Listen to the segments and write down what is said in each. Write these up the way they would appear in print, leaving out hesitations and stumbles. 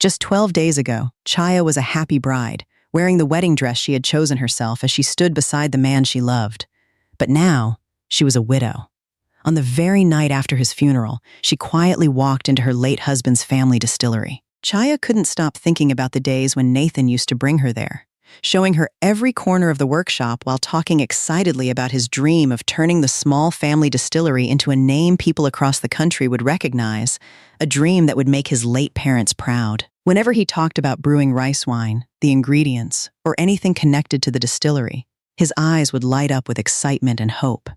Just 12 days ago, Chaya was a happy bride, wearing the wedding dress she had chosen herself as she stood beside the man she loved. But now, she was a widow. On the very night after his funeral, she quietly walked into her late husband's family distillery. Chaya couldn't stop thinking about the days when Nathan used to bring her there, showing her every corner of the workshop while talking excitedly about his dream of turning the small family distillery into a name people across the country would recognize, a dream that would make his late parents proud. Whenever he talked about brewing rice wine, the ingredients, or anything connected to the distillery, his eyes would light up with excitement and hope.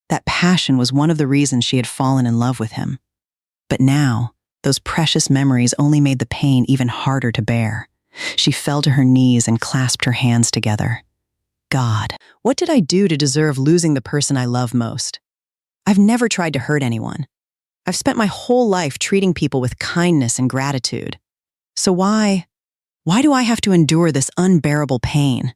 That passion was one of the reasons she had fallen in love with him. But now, those precious memories only made the pain even harder to bear. She fell to her knees and clasped her hands together. God, what did I do to deserve losing the person I love most? I've never tried to hurt anyone. I've spent my whole life treating people with kindness and gratitude. So why do I have to endure this unbearable pain?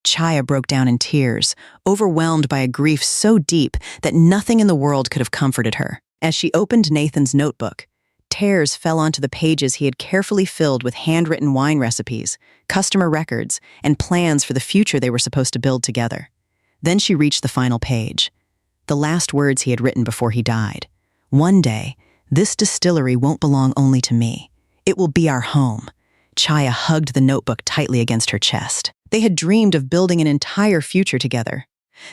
Chaya broke down in tears, overwhelmed by a grief so deep that nothing in the world could have comforted her. As she opened Nathan's notebook, tears fell onto the pages he had carefully filled with handwritten wine recipes, customer records, and plans for the future they were supposed to build together. Then she reached the final page, the last words he had written before he died. One day, this distillery won't belong only to me. It will be our home. Chaya hugged the notebook tightly against her chest. They had dreamed of building an entire future together.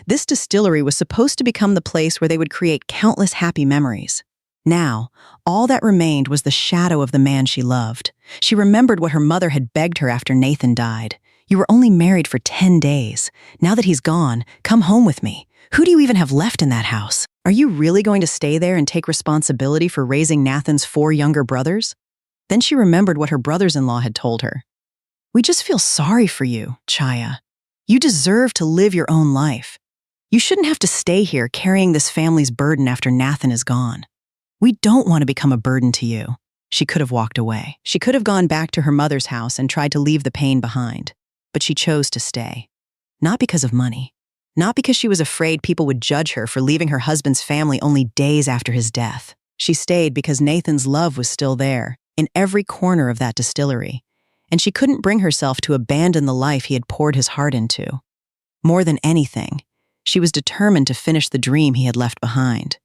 This distillery was supposed to become the place where they would create countless happy memories. Now, all that remained was the shadow of the man she loved. She remembered what her mother had begged her after Nathan died. You were only married for 10 days. Now that he's gone, come home with me. Who do you even have left in that house? Are you really going to stay there and take responsibility for raising Nathan's 4 younger brothers? Then she remembered what her brothers-in-law had told her. We just feel sorry for you, Chaya. You deserve to live your own life. You shouldn't have to stay here carrying this family's burden after Nathan is gone. We don't want to become a burden to you. She could have walked away. She could have gone back to her mother's house and tried to leave the pain behind. But she chose to stay. Not because of money. Not because she was afraid people would judge her for leaving her husband's family only days after his death. She stayed because Nathan's love was still there, in every corner of that distillery. And she couldn't bring herself to abandon the life he had poured his heart into. More than anything, she was determined to finish the dream he had left behind,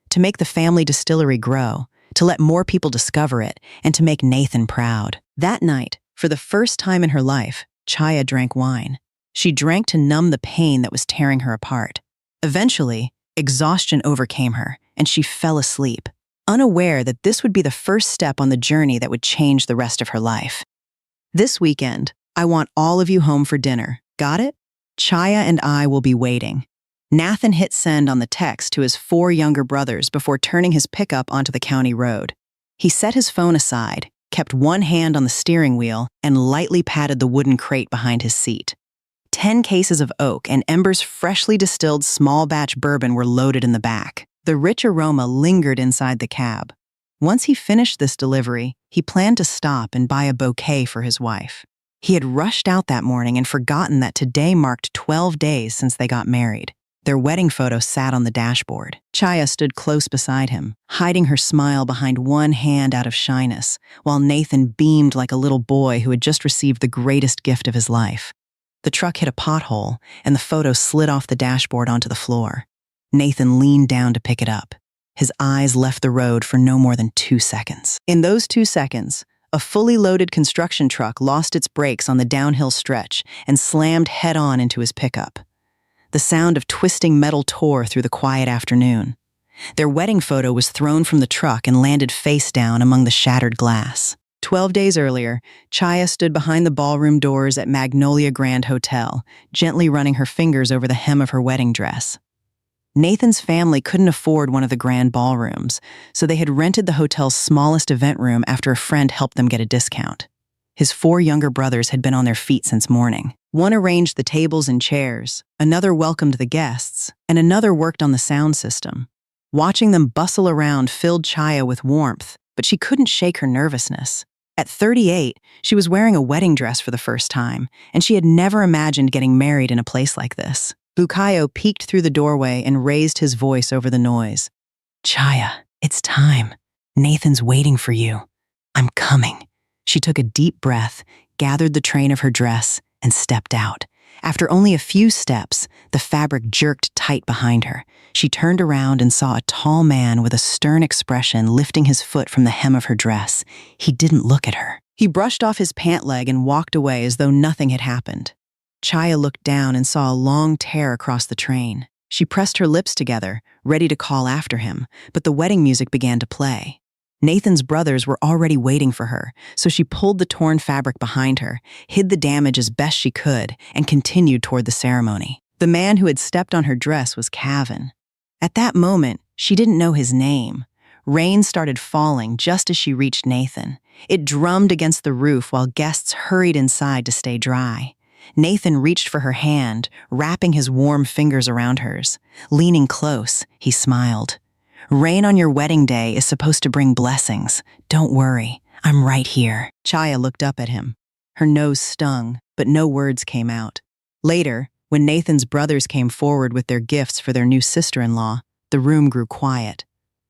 to make the family distillery grow, to let more people discover it, and to make Nathan proud. That night, for the first time in her life, Chaya drank wine. She drank to numb the pain that was tearing her apart. Eventually, exhaustion overcame her, and she fell asleep, unaware that this would be the first step on the journey that would change the rest of her life. This weekend, I want all of you home for dinner. Got it? Chaya and I will be waiting. Nathan hit send on the text to his 4 younger brothers before turning his pickup onto the county road. He set his phone aside, kept one hand on the steering wheel, and lightly patted the wooden crate behind his seat. 10 cases of oak and Ember's freshly distilled small-batch bourbon were loaded in the back. The rich aroma lingered inside the cab. Once he finished this delivery, he planned to stop and buy a bouquet for his wife. He had rushed out that morning and forgotten that today marked 12 days since they got married. Their wedding photo sat on the dashboard. Chaya stood close beside him, hiding her smile behind one hand out of shyness, while Nathan beamed like a little boy who had just received the greatest gift of his life. The truck hit a pothole, and the photo slid off the dashboard onto the floor. Nathan leaned down to pick it up. His eyes left the road for no more than 2 seconds. In those 2 seconds, a fully loaded construction truck lost its brakes on the downhill stretch and slammed head-on into his pickup. The sound of twisting metal tore through the quiet afternoon. Their wedding photo was thrown from the truck and landed face down among the shattered glass. 12 days earlier, Chaya stood behind the ballroom doors at Magnolia Grand Hotel, gently running her fingers over the hem of her wedding dress. Nathan's family couldn't afford one of the grand ballrooms, so they had rented the hotel's smallest event room after a friend helped them get a discount. His 4 younger brothers had been on their feet since morning. One arranged the tables and chairs, another welcomed the guests, and another worked on the sound system. Watching them bustle around filled Chaya with warmth, but she couldn't shake her nervousness. At 38, she was wearing a wedding dress for the first time, and she had never imagined getting married in a place like this. Bukayo peeked through the doorway and raised his voice over the noise. Chaya, it's time. Nathan's waiting for you. I'm coming. She took a deep breath, gathered the train of her dress, and stepped out. After only a few steps, the fabric jerked tight behind her. She turned around and saw a tall man with a stern expression lifting his foot from the hem of her dress. He didn't look at her. He brushed off his pant leg and walked away as though nothing had happened. Chaya looked down and saw a long tear across the train. She pressed her lips together, ready to call after him, but the wedding music began to play. Nathan's brothers were already waiting for her, so she pulled the torn fabric behind her, hid the damage as best she could, and continued toward the ceremony. The man who had stepped on her dress was Cavan. At that moment, she didn't know his name. Rain started falling just as she reached Nathan. It drummed against the roof while guests hurried inside to stay dry. Nathan reached for her hand, wrapping his warm fingers around hers. Leaning close, he smiled. "Rain on your wedding day is supposed to bring blessings. Don't worry, I'm right here." Chaya looked up at him. Her nose stung, but no words came out. Later, when Nathan's brothers came forward with their gifts for their new sister-in-law, the room grew quiet.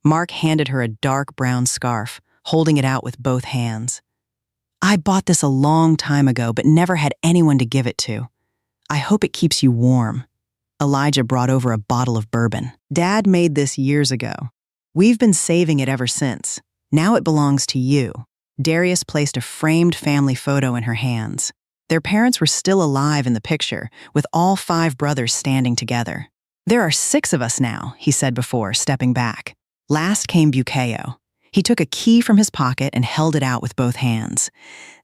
Mark handed her a dark brown scarf, holding it out with both hands. "I bought this a long time ago, but never had anyone to give it to. I hope it keeps you warm." Elijah brought over a bottle of bourbon. "Dad made this years ago. We've been saving it ever since. Now it belongs to you." Darius placed a framed family photo in her hands. Their parents were still alive in the picture, with all 5 brothers standing together. "There are 6 of us now," he said before, stepping back. Last came Bukayo. He took a key from his pocket and held it out with both hands.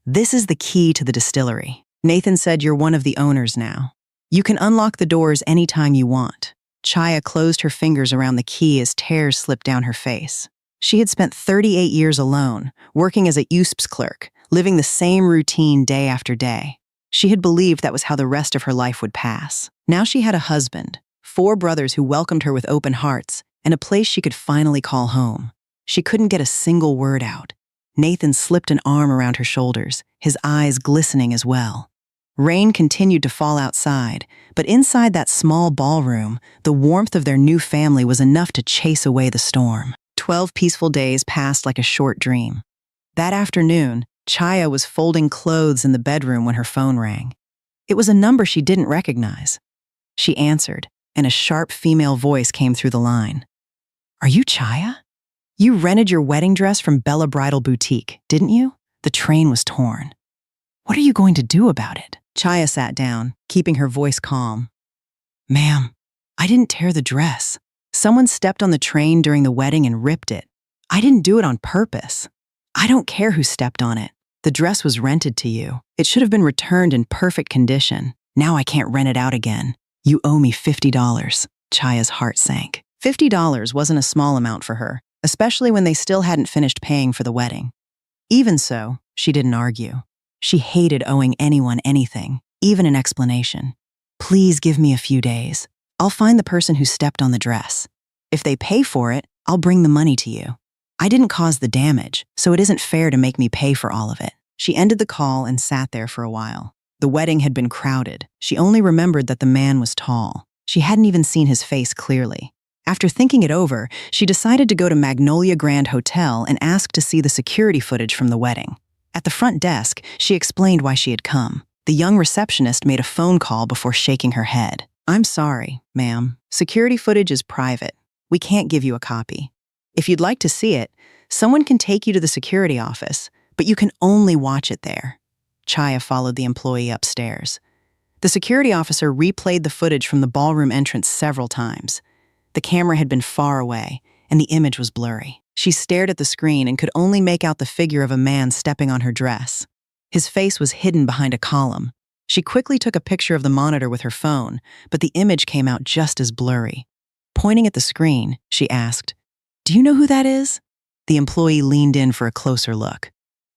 "This is the key to the distillery. Nathan said you're one of the owners now. You can unlock the doors anytime you want." Chaya closed her fingers around the key as tears slipped down her face. She had spent 38 years alone, working as a USPS clerk, living the same routine day after day. She had believed that was how the rest of her life would pass. Now she had a husband, 4 brothers who welcomed her with open hearts, and a place she could finally call home. She couldn't get a single word out. Nathan slipped an arm around her shoulders, his eyes glistening as well. Rain continued to fall outside, but inside that small ballroom, the warmth of their new family was enough to chase away the storm. 12 peaceful days passed like a short dream. That afternoon, Chaya was folding clothes in the bedroom when her phone rang. It was a number she didn't recognize. She answered, and a sharp female voice came through the line. "Are you Chaya? You rented your wedding dress from Bella Bridal Boutique, didn't you? The train was torn. What are you going to do about it?" Chaya sat down, keeping her voice calm. "Ma'am, I didn't tear the dress. Someone stepped on the train during the wedding and ripped it. I didn't do it on purpose. I don't care who stepped on it. The dress was rented to you. It should have been returned in perfect condition. Now I can't rent it out again. You owe me $50. Chaya's heart sank. $50 wasn't a small amount for her, especially when they still hadn't finished paying for the wedding. Even so, she didn't argue. She hated owing anyone anything, even an explanation. "Please give me a few days. I'll find the person who stepped on the dress. If they pay for it, I'll bring the money to you. I didn't cause the damage, so it isn't fair to make me pay for all of it." She ended the call and sat there for a while. The wedding had been crowded. She only remembered that the man was tall. She hadn't even seen his face clearly. After thinking it over, she decided to go to Magnolia Grand Hotel and ask to see the security footage from the wedding. At the front desk, she explained why she had come. The young receptionist made a phone call before shaking her head. "I'm sorry, ma'am. Security footage is private. We can't give you a copy. If you'd like to see it, someone can take you to the security office, but you can only watch it there." Chaya followed the employee upstairs. The security officer replayed the footage from the ballroom entrance several times. The camera had been far away, and the image was blurry. She stared at the screen and could only make out the figure of a man stepping on her dress. His face was hidden behind a column. She quickly took a picture of the monitor with her phone, but the image came out just as blurry. Pointing at the screen, she asked, "Do you know who that is?" The employee leaned in for a closer look.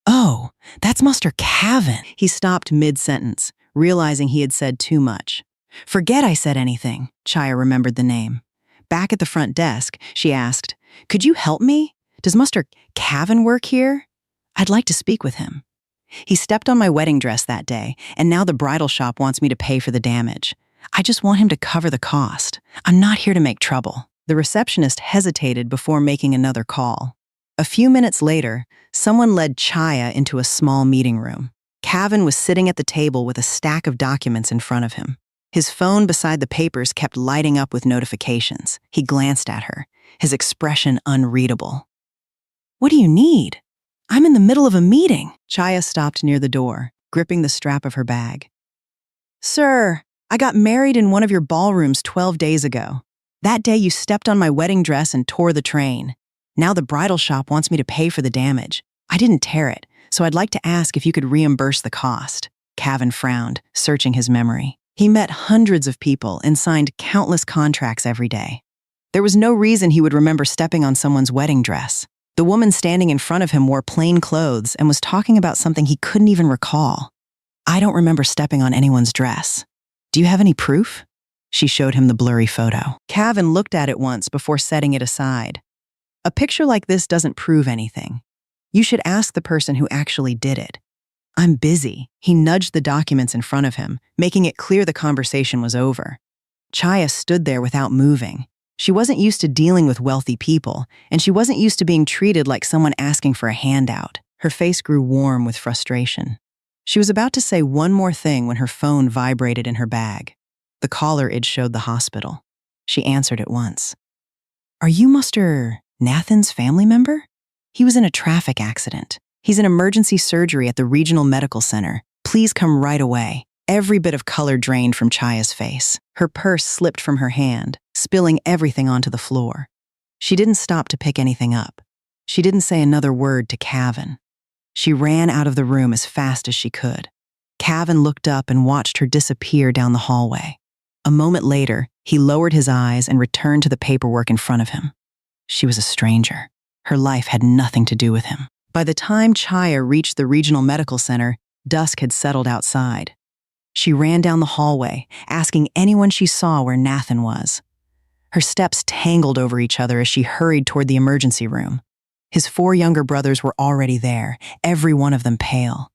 "Oh, that's Mr. Cavan." He stopped mid-sentence, realizing he had said too much. "Forget I said anything," Chaya remembered the name. Back at the front desk, she asked, "Could you help me? Does Mr. Cavan work here? I'd like to speak with him. He stepped on my wedding dress that day, and now the bridal shop wants me to pay for the damage. I just want him to cover the cost. I'm not here to make trouble." The receptionist hesitated before making another call. A few minutes later, someone led Chaya into a small meeting room. Cavan was sitting at the table with a stack of documents in front of him. His phone beside the papers kept lighting up with notifications. He glanced at her, his expression unreadable. "What do you need? I'm in the middle of a meeting." Chaya stopped near the door, gripping the strap of her bag. "Sir, I got married in one of your ballrooms 12 days ago. That day you stepped on my wedding dress and tore the train. Now the bridal shop wants me to pay for the damage. I didn't tear it, so I'd like to ask if you could reimburse the cost." Cavan frowned, searching his memory. He met hundreds of people and signed countless contracts every day. There was no reason he would remember stepping on someone's wedding dress. The woman standing in front of him wore plain clothes and was talking about something he couldn't even recall. "I don't remember stepping on anyone's dress. Do you have any proof?" She showed him the blurry photo. Cavan looked at it once before setting it aside. "A picture like this doesn't prove anything. You should ask the person who actually did it." "I'm busy." He nudged the documents in front of him, making it clear the conversation was over. Chaya stood there without moving. She wasn't used to dealing with wealthy people, and she wasn't used to being treated like someone asking for a handout. Her face grew warm with frustration. She was about to say one more thing when her phone vibrated in her bag. The caller ID showed the hospital. She answered at once. "Are you Mr. Nathan's family member? He was in a traffic accident. He's in emergency surgery at the regional medical center. Please come right away." Every bit of color drained from Chaya's face. Her purse slipped from her hand, spilling everything onto the floor. She didn't stop to pick anything up. She didn't say another word to Cavan. She ran out of the room as fast as she could. Cavan looked up and watched her disappear down the hallway. A moment later, he lowered his eyes and returned to the paperwork in front of him. She was a stranger. Her life had nothing to do with him. By the time Chaya reached the regional medical center, dusk had settled outside. She ran down the hallway, asking anyone she saw where Nathan was. Her steps tangled over each other as she hurried toward the emergency room. His 4 younger brothers were already there, every one of them pale.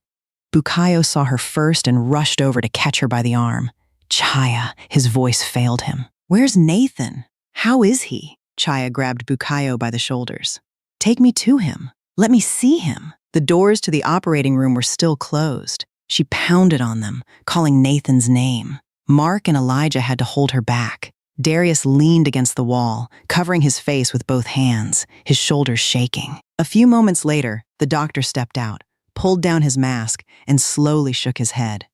Bukayo saw her first and rushed over to catch her by the arm. "Chaya," his voice failed him. "Where's Nathan? How is he?" Chaya grabbed Bukayo by the shoulders. "Take me to him. Let me see him." The doors to the operating room were still closed. She pounded on them, calling Nathan's name. Mark and Elijah had to hold her back. Darius leaned against the wall, covering his face with both hands, his shoulders shaking. A few moments later, the doctor stepped out, pulled down his mask, and slowly shook his head.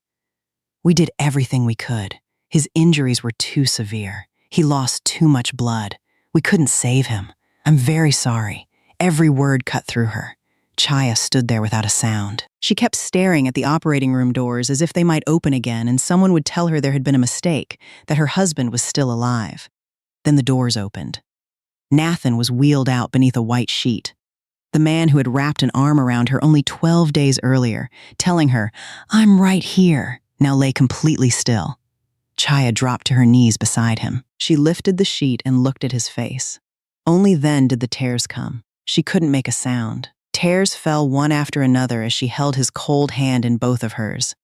"We did everything we could. His injuries were too severe. He lost too much blood. We couldn't save him. I'm very sorry." Every word cut through her. Chaya stood there without a sound. She kept staring at the operating room doors as if they might open again and someone would tell her there had been a mistake, that her husband was still alive. Then the doors opened. Nathan was wheeled out beneath a white sheet. The man who had wrapped an arm around her only 12 days earlier, telling her, "I'm right here," now lay completely still. Chaya dropped to her knees beside him. She lifted the sheet and looked at his face. Only then did the tears come. She couldn't make a sound. Tears fell one after another as she held his cold hand in both of hers.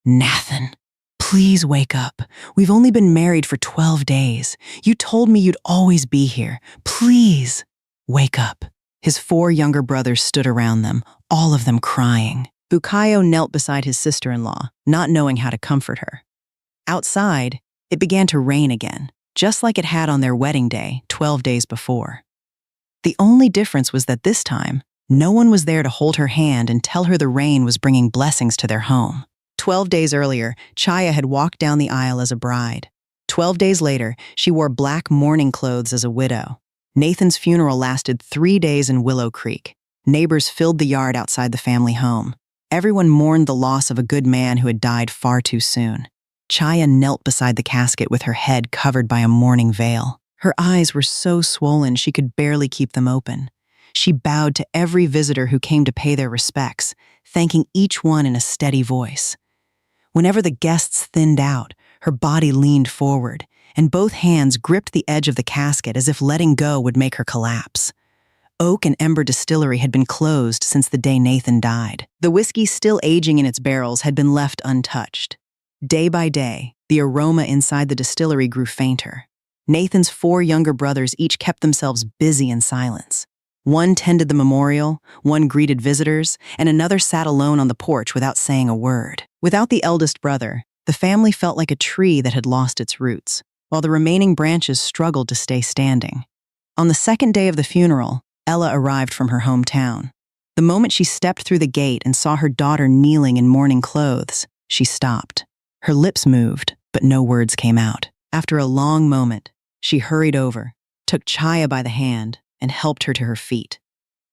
"Nathan, please wake up. We've only been married for 12 days. You told me you'd always be here. Please, wake up." His 4 younger brothers stood around them, all of them crying. Bukayo knelt beside his sister-in-law, not knowing how to comfort her. Outside, it began to rain again, just like it had on their wedding day, 12 days before. The only difference was that this time, no one was there to hold her hand and tell her the rain was bringing blessings to their home. 12 days earlier, Chaya had walked down the aisle as a bride. 12 days later, she wore black mourning clothes as a widow. Nathan's funeral lasted 3 days in Willow Creek. Neighbors filled the yard outside the family home. Everyone mourned the loss of a good man who had died far too soon. Chaya knelt beside the casket with her head covered by a mourning veil. Her eyes were so swollen she could barely keep them open. She bowed to every visitor who came to pay their respects, thanking each one in a steady voice. Whenever the guests thinned out, her body leaned forward, and both hands gripped the edge of the casket as if letting go would make her collapse. Oak and Ember Distillery had been closed since the day Nathan died. The whiskey still aging in its barrels had been left untouched. Day by day, the aroma inside the distillery grew fainter. Nathan's 4 younger brothers each kept themselves busy in silence. One tended the memorial, one greeted visitors, and another sat alone on the porch without saying a word. Without the eldest brother, the family felt like a tree that had lost its roots, while the remaining branches struggled to stay standing. On the second day of the funeral, Ella arrived from her hometown. The moment she stepped through the gate and saw her daughter kneeling in mourning clothes, she stopped. Her lips moved, but no words came out. After a long moment, she hurried over, took Chaya by the hand, and helped her to her feet.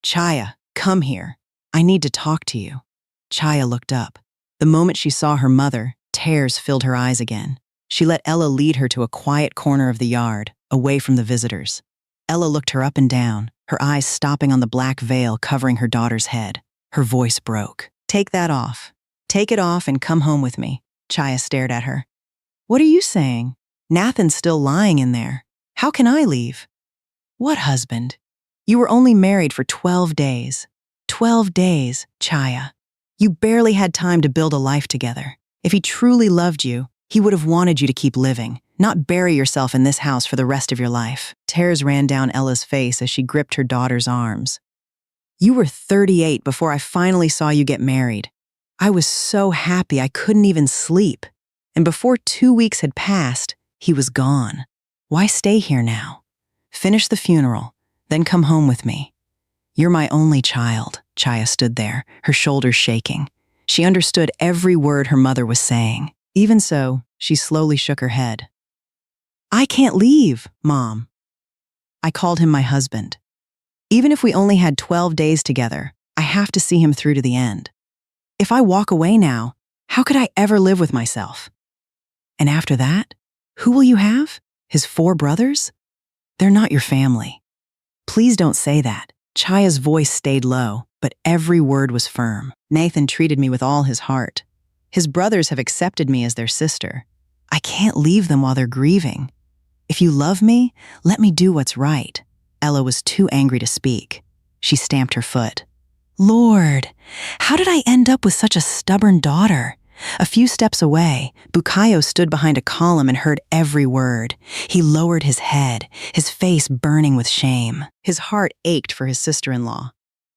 "Chaya, come here. I need to talk to you." Chaya looked up. The moment she saw her mother, tears filled her eyes again. She let Ella lead her to a quiet corner of the yard, away from the visitors. Ella looked her up and down, her eyes stopping on the black veil covering her daughter's head. Her voice broke. "Take that off. Take it off and come home with me." Chaya stared at her. "What are you saying? Nathan's still lying in there. How can I leave?" "What husband? You were only married for 12 days. 12 days, Chaya. You barely had time to build a life together. If he truly loved you, he would have wanted you to keep living, not bury yourself in this house for the rest of your life." Tears ran down Ella's face as she gripped her daughter's arms. "You were 38 before I finally saw you get married. I was so happy I couldn't even sleep. And before 2 weeks had passed, he was gone. Why stay here now? Finish the funeral, then come home with me. You're my only child." Chaya stood there, her shoulders shaking. She understood every word her mother was saying. Even so, she slowly shook her head. "I can't leave, Mom. I called him my husband. Even if we only had 12 days together, I have to see him through to the end. If I walk away now, how could I ever live with myself? And after that, who will you have? His 4 brothers? They're not your family. Please don't say that." Chaya's voice stayed low, but every word was firm. "Nathan treated me with all his heart. His brothers have accepted me as their sister. I can't leave them while they're grieving. If you love me, let me do what's right." Ella was too angry to speak. She stamped her foot. "Lord, how did I end up with such a stubborn daughter?" A few steps away, Bukayo stood behind a column and heard every word. He lowered his head, his face burning with shame. His heart ached for his sister-in-law.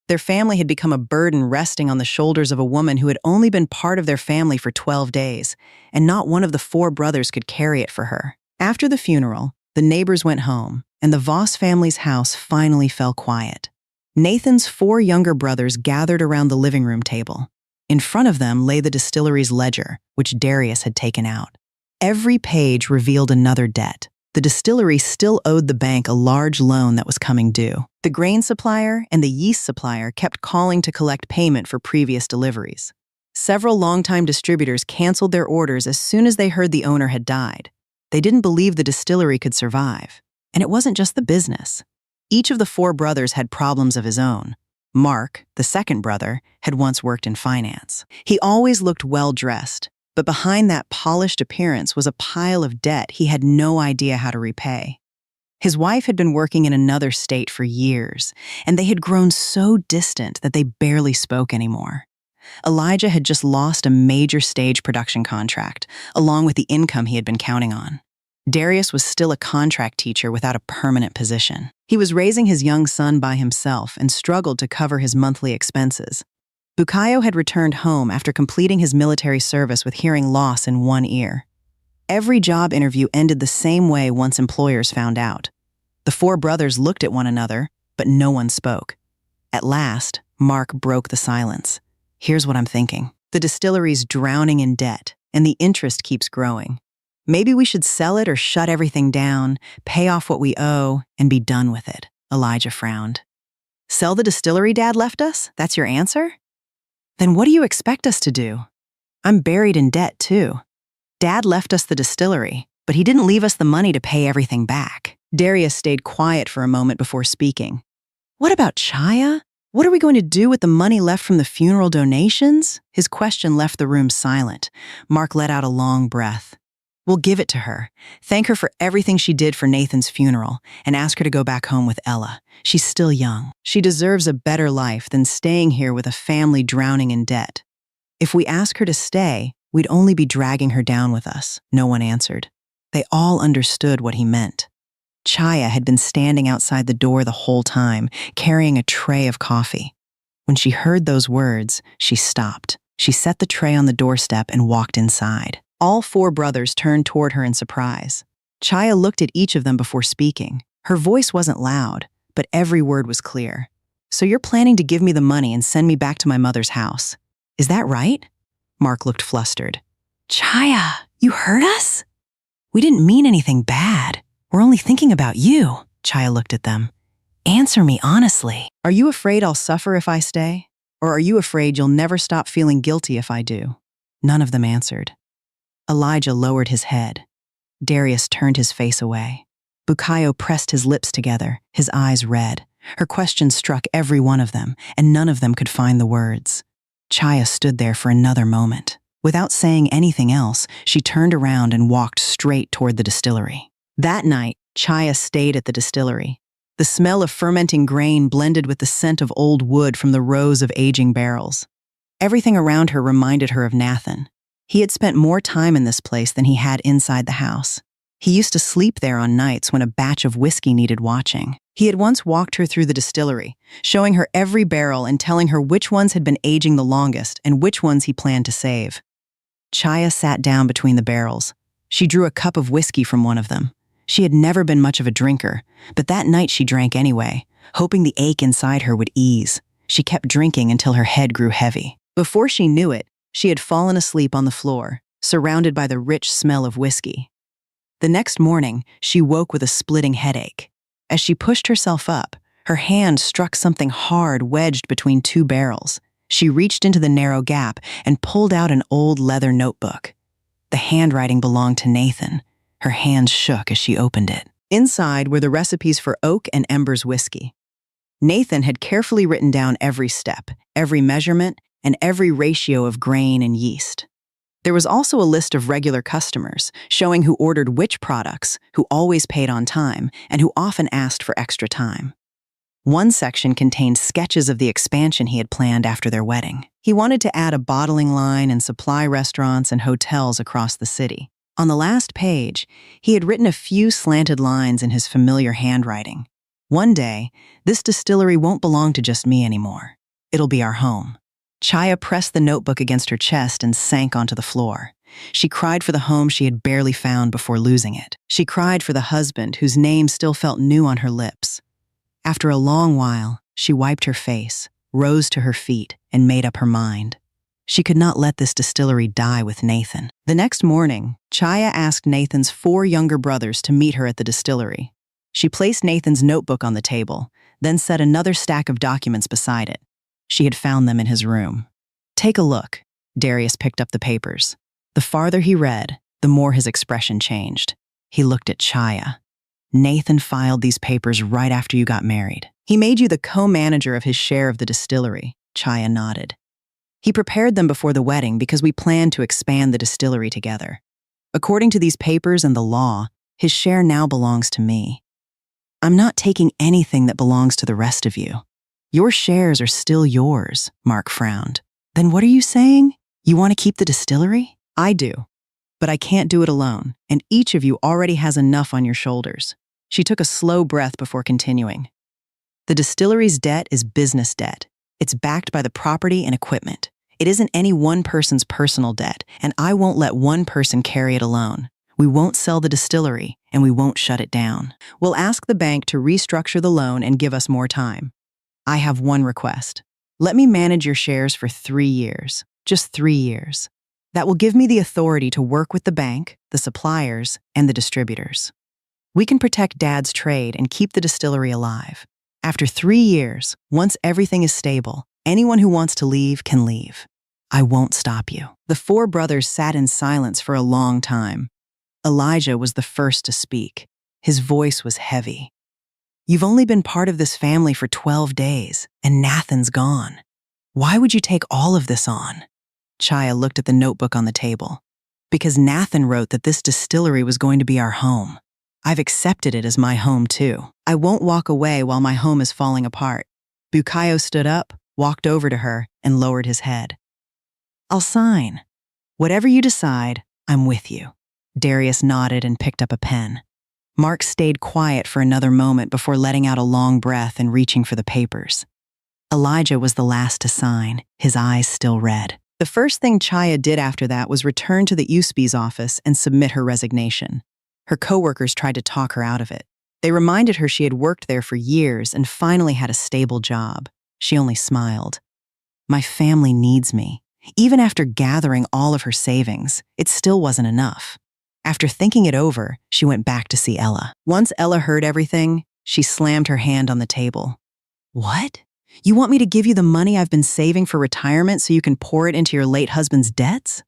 Their family had become a burden resting on the shoulders of a woman who had only been part of their family for 12 days, and not one of the 4 brothers could carry it for her. After the funeral, the neighbors went home, and the Voss family's house finally fell quiet. Nathan's 4 younger brothers gathered around the living room table. In front of them lay the distillery's ledger, which Darius had taken out. Every page revealed another debt. The distillery still owed the bank a large loan that was coming due. The grain supplier and the yeast supplier kept calling to collect payment for previous deliveries. Several longtime distributors canceled their orders as soon as they heard the owner had died. They didn't believe the distillery could survive. And it wasn't just the business. Each of the 4 brothers had problems of his own. Mark, the second brother, had once worked in finance. He always looked well-dressed, but behind that polished appearance was a pile of debt he had no idea how to repay. His wife had been working in another state for years, and they had grown so distant that they barely spoke anymore. Elijah had just lost a major stage production contract, along with the income he had been counting on. Darius was still a contract teacher without a permanent position. He was raising his young son by himself and struggled to cover his monthly expenses. Bukayo had returned home after completing his military service with hearing loss in one ear. Every job interview ended the same way once employers found out. The 4 brothers looked at one another, but no one spoke. At last, Mark broke the silence. "Here's what I'm thinking. The distillery's drowning in debt, and the interest keeps growing. Maybe we should sell it or shut everything down, pay off what we owe, and be done with it." Elijah frowned. "Sell the distillery Dad left us? That's your answer? Then what do you expect us to do? I'm buried in debt too. Dad left us the distillery, but he didn't leave us the money to pay everything back." Darius stayed quiet for a moment before speaking. "What about Chaya? What are we going to do with the money left from the funeral donations?" His question left the room silent. Mark let out a long breath. "We'll give it to her, thank her for everything she did for Nathan's funeral, and ask her to go back home with Ella. She's still young. She deserves a better life than staying here with a family drowning in debt. If we ask her to stay, we'd only be dragging her down with us." No one answered. They all understood what he meant. Chaya had been standing outside the door the whole time, carrying a tray of coffee. When she heard those words, she stopped. She set the tray on the doorstep and walked inside. All 4 brothers turned toward her in surprise. Chaya looked at each of them before speaking. Her voice wasn't loud, but every word was clear. "So you're planning to give me the money and send me back to my mother's house. Is that right?" Mark looked flustered. "Chaya, you heard us? We didn't mean anything bad. We're only thinking about you." Chaya looked at them. "Answer me honestly. Are you afraid I'll suffer if I stay? Or are you afraid you'll never stop feeling guilty if I do?" None of them answered. Elijah lowered his head. Darius turned his face away. Bukayo pressed his lips together, his eyes red. Her question struck every one of them, and none of them could find the words. Chaya stood there for another moment. Without saying anything else, she turned around and walked straight toward the distillery. That night, Chaya stayed at the distillery. The smell of fermenting grain blended with the scent of old wood from the rows of aging barrels. Everything around her reminded her of Nathan. He had spent more time in this place than he had inside the house. He used to sleep there on nights when a batch of whiskey needed watching. He had once walked her through the distillery, showing her every barrel and telling her which ones had been aging the longest and which ones he planned to save. Chaya sat down between the barrels. She drew a cup of whiskey from one of them. She had never been much of a drinker, but that night she drank anyway, hoping the ache inside her would ease. She kept drinking until her head grew heavy. Before she knew it, she had fallen asleep on the floor, surrounded by the rich smell of whiskey. The next morning, she woke with a splitting headache. As she pushed herself up, her hand struck something hard wedged between 2 barrels. She reached into the narrow gap and pulled out an old leather notebook. The handwriting belonged to Nathan. Her hands shook as she opened it. Inside were the recipes for Oak and Ember's whiskey. Nathan had carefully written down every step, every measurement, and every ratio of grain and yeast. There was also a list of regular customers, showing who ordered which products, who always paid on time, and who often asked for extra time. One section contained sketches of the expansion he had planned after their wedding. He wanted to add a bottling line and supply restaurants and hotels across the city. On the last page, he had written a few slanted lines in his familiar handwriting. "One day, this distillery won't belong to just me anymore. It'll be our home." Chaya pressed the notebook against her chest and sank onto the floor. She cried for the home she had barely found before losing it. She cried for the husband whose name still felt new on her lips. After a long while, she wiped her face, rose to her feet, and made up her mind. She could not let this distillery die with Nathan. The next morning, Chaya asked Nathan's 4 younger brothers to meet her at the distillery. She placed Nathan's notebook on the table, then set another stack of documents beside it. She had found them in his room. "Take a look." Darius picked up the papers. The farther he read, the more his expression changed. He looked at Chaya. "Nathan filed these papers right after you got married. He made you the co-manager of his share of the distillery." Chaya nodded. "He prepared them before the wedding because we planned to expand the distillery together. According to these papers and the law, his share now belongs to me. I'm not taking anything that belongs to the rest of you. Your shares are still yours," Mark frowned. "Then what are you saying? You want to keep the distillery?" "I do, but I can't do it alone, and each of you already has enough on your shoulders." She took a slow breath before continuing. "The distillery's debt is business debt. It's backed by the property and equipment. It isn't any one person's personal debt, and I won't let one person carry it alone. We won't sell the distillery, and we won't shut it down. We'll ask the bank to restructure the loan and give us more time. I have one request. Let me manage your shares for 3 years, just 3 years. That will give me the authority to work with the bank, the suppliers, and the distributors. We can protect Dad's trade and keep the distillery alive. After 3 years, once everything is stable, anyone who wants to leave can leave. I won't stop you." The 4 brothers sat in silence for a long time. Elijah was the first to speak. His voice was heavy. "You've only been part of this family for 12 days, and Nathan's gone. Why would you take all of this on?" Chaya looked at the notebook on the table. "Because Nathan wrote that this distillery was going to be our home. I've accepted it as my home too. I won't walk away while my home is falling apart." Bukayo stood up, walked over to her, and lowered his head. "I'll sign. Whatever you decide, I'm with you." Darius nodded and picked up a pen. Mark stayed quiet for another moment before letting out a long breath and reaching for the papers. Elijah was the last to sign, his eyes still red. The first thing Chaya did after that was return to the USP's office and submit her resignation. Her coworkers tried to talk her out of it. They reminded her she had worked there for years and finally had a stable job. She only smiled. My family needs me. Even after gathering all of her savings, it still wasn't enough. After thinking it over, she went back to see Ella. Once Ella heard everything, she slammed her hand on the table. What? You want me to give you the money I've been saving for retirement so you can pour it into your late husband's debts?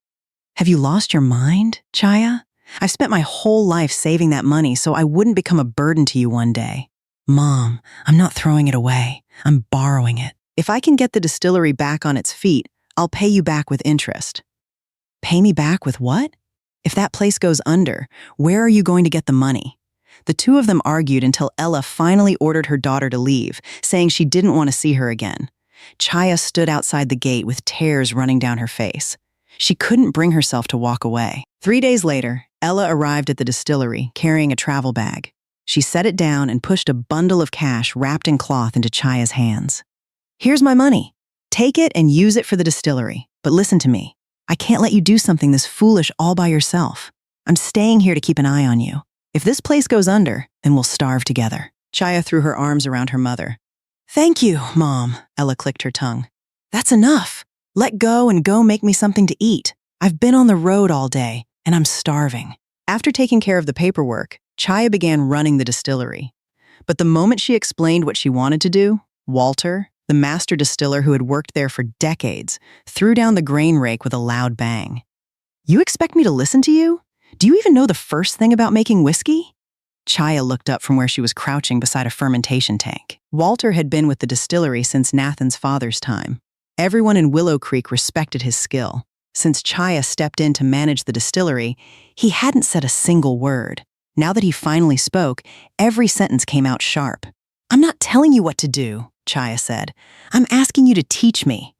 Have you lost your mind, Chaya? I've spent my whole life saving that money so I wouldn't become a burden to you one day. Mom, I'm not throwing it away. I'm borrowing it. If I can get the distillery back on its feet, I'll pay you back with interest. Pay me back with what? If that place goes under, where are you going to get the money? The two of them argued until Ella finally ordered her daughter to leave, saying she didn't want to see her again. Chaya stood outside the gate with tears running down her face. She couldn't bring herself to walk away. 3 days later, Ella arrived at the distillery, carrying a travel bag. She set it down and pushed a bundle of cash wrapped in cloth into Chaya's hands. Here's my money. Take it and use it for the distillery. But listen to me. I can't let you do something this foolish all by yourself. I'm staying here to keep an eye on you. If this place goes under, then we'll starve together. Chaya threw her arms around her mother. Thank you, Mom, Ella clicked her tongue. That's enough. Let go and go make me something to eat. I've been on the road all day, and I'm starving. After taking care of the paperwork, Chaya began running the distillery. But the moment she explained what she wanted to do, Walter, the master distiller who had worked there for decades, threw down the grain rake with a loud bang. You expect me to listen to you? Do you even know the first thing about making whiskey? Chaya looked up from where she was crouching beside a fermentation tank. Walter had been with the distillery since Nathan's father's time. Everyone in Willow Creek respected his skill. Since Chaya stepped in to manage the distillery, he hadn't said a single word. Now that he finally spoke, every sentence came out sharp. I'm not telling you what to do, Chaya said. I'm asking you to teach me.